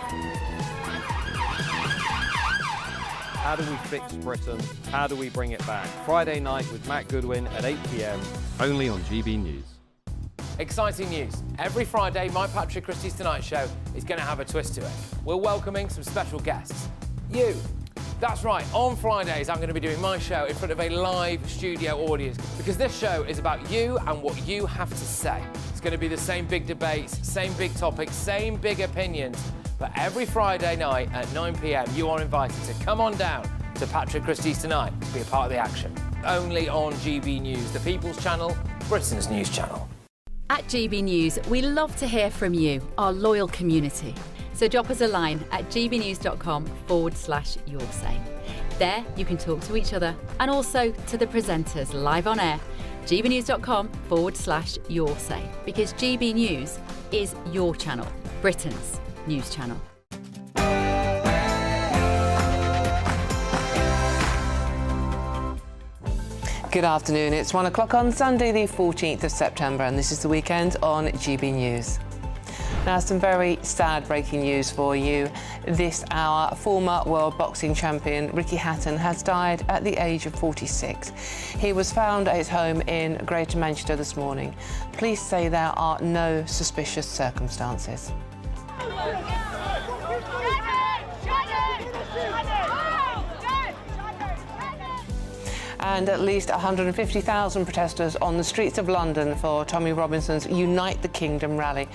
How do we fix Britain? How do we bring it back? Friday night with Matt Goodwin at 8 p.m. only on GB News. Exciting news. Every Friday, my Patrick Christie's Tonight Show is going to have a twist to it. We're welcoming some special guests. You. That's right, on Fridays I'm going to be doing my show in front of a live studio audience because this show is about you and what you have to say. It's going to be the same big debates, same big topics, same big opinions. But every Friday night at 9 p.m, you are invited to come on down to Patrick Christie's Tonight to be a part of the action. Only on GB News, the People's Channel, Britain's news channel. At GB News, we love to hear from you, our loyal community. So drop us a line at gbnews.com/yoursay. There you can talk to each other and also to the presenters live on air. gbnews.com/yoursay, because GB News is your channel, Britain's news channel. Good afternoon. It's 1 o'clock on Sunday, the 14th of September, and this is the weekend on GB News. Now, some very sad breaking news for you. This hour, former world boxing champion Ricky Hatton has died at the age of 46. He was found at his home in Greater Manchester this morning. Police say there are no suspicious circumstances. And at least 150,000 protesters on the streets of London for Tommy Robinson's Unite the Kingdom rally.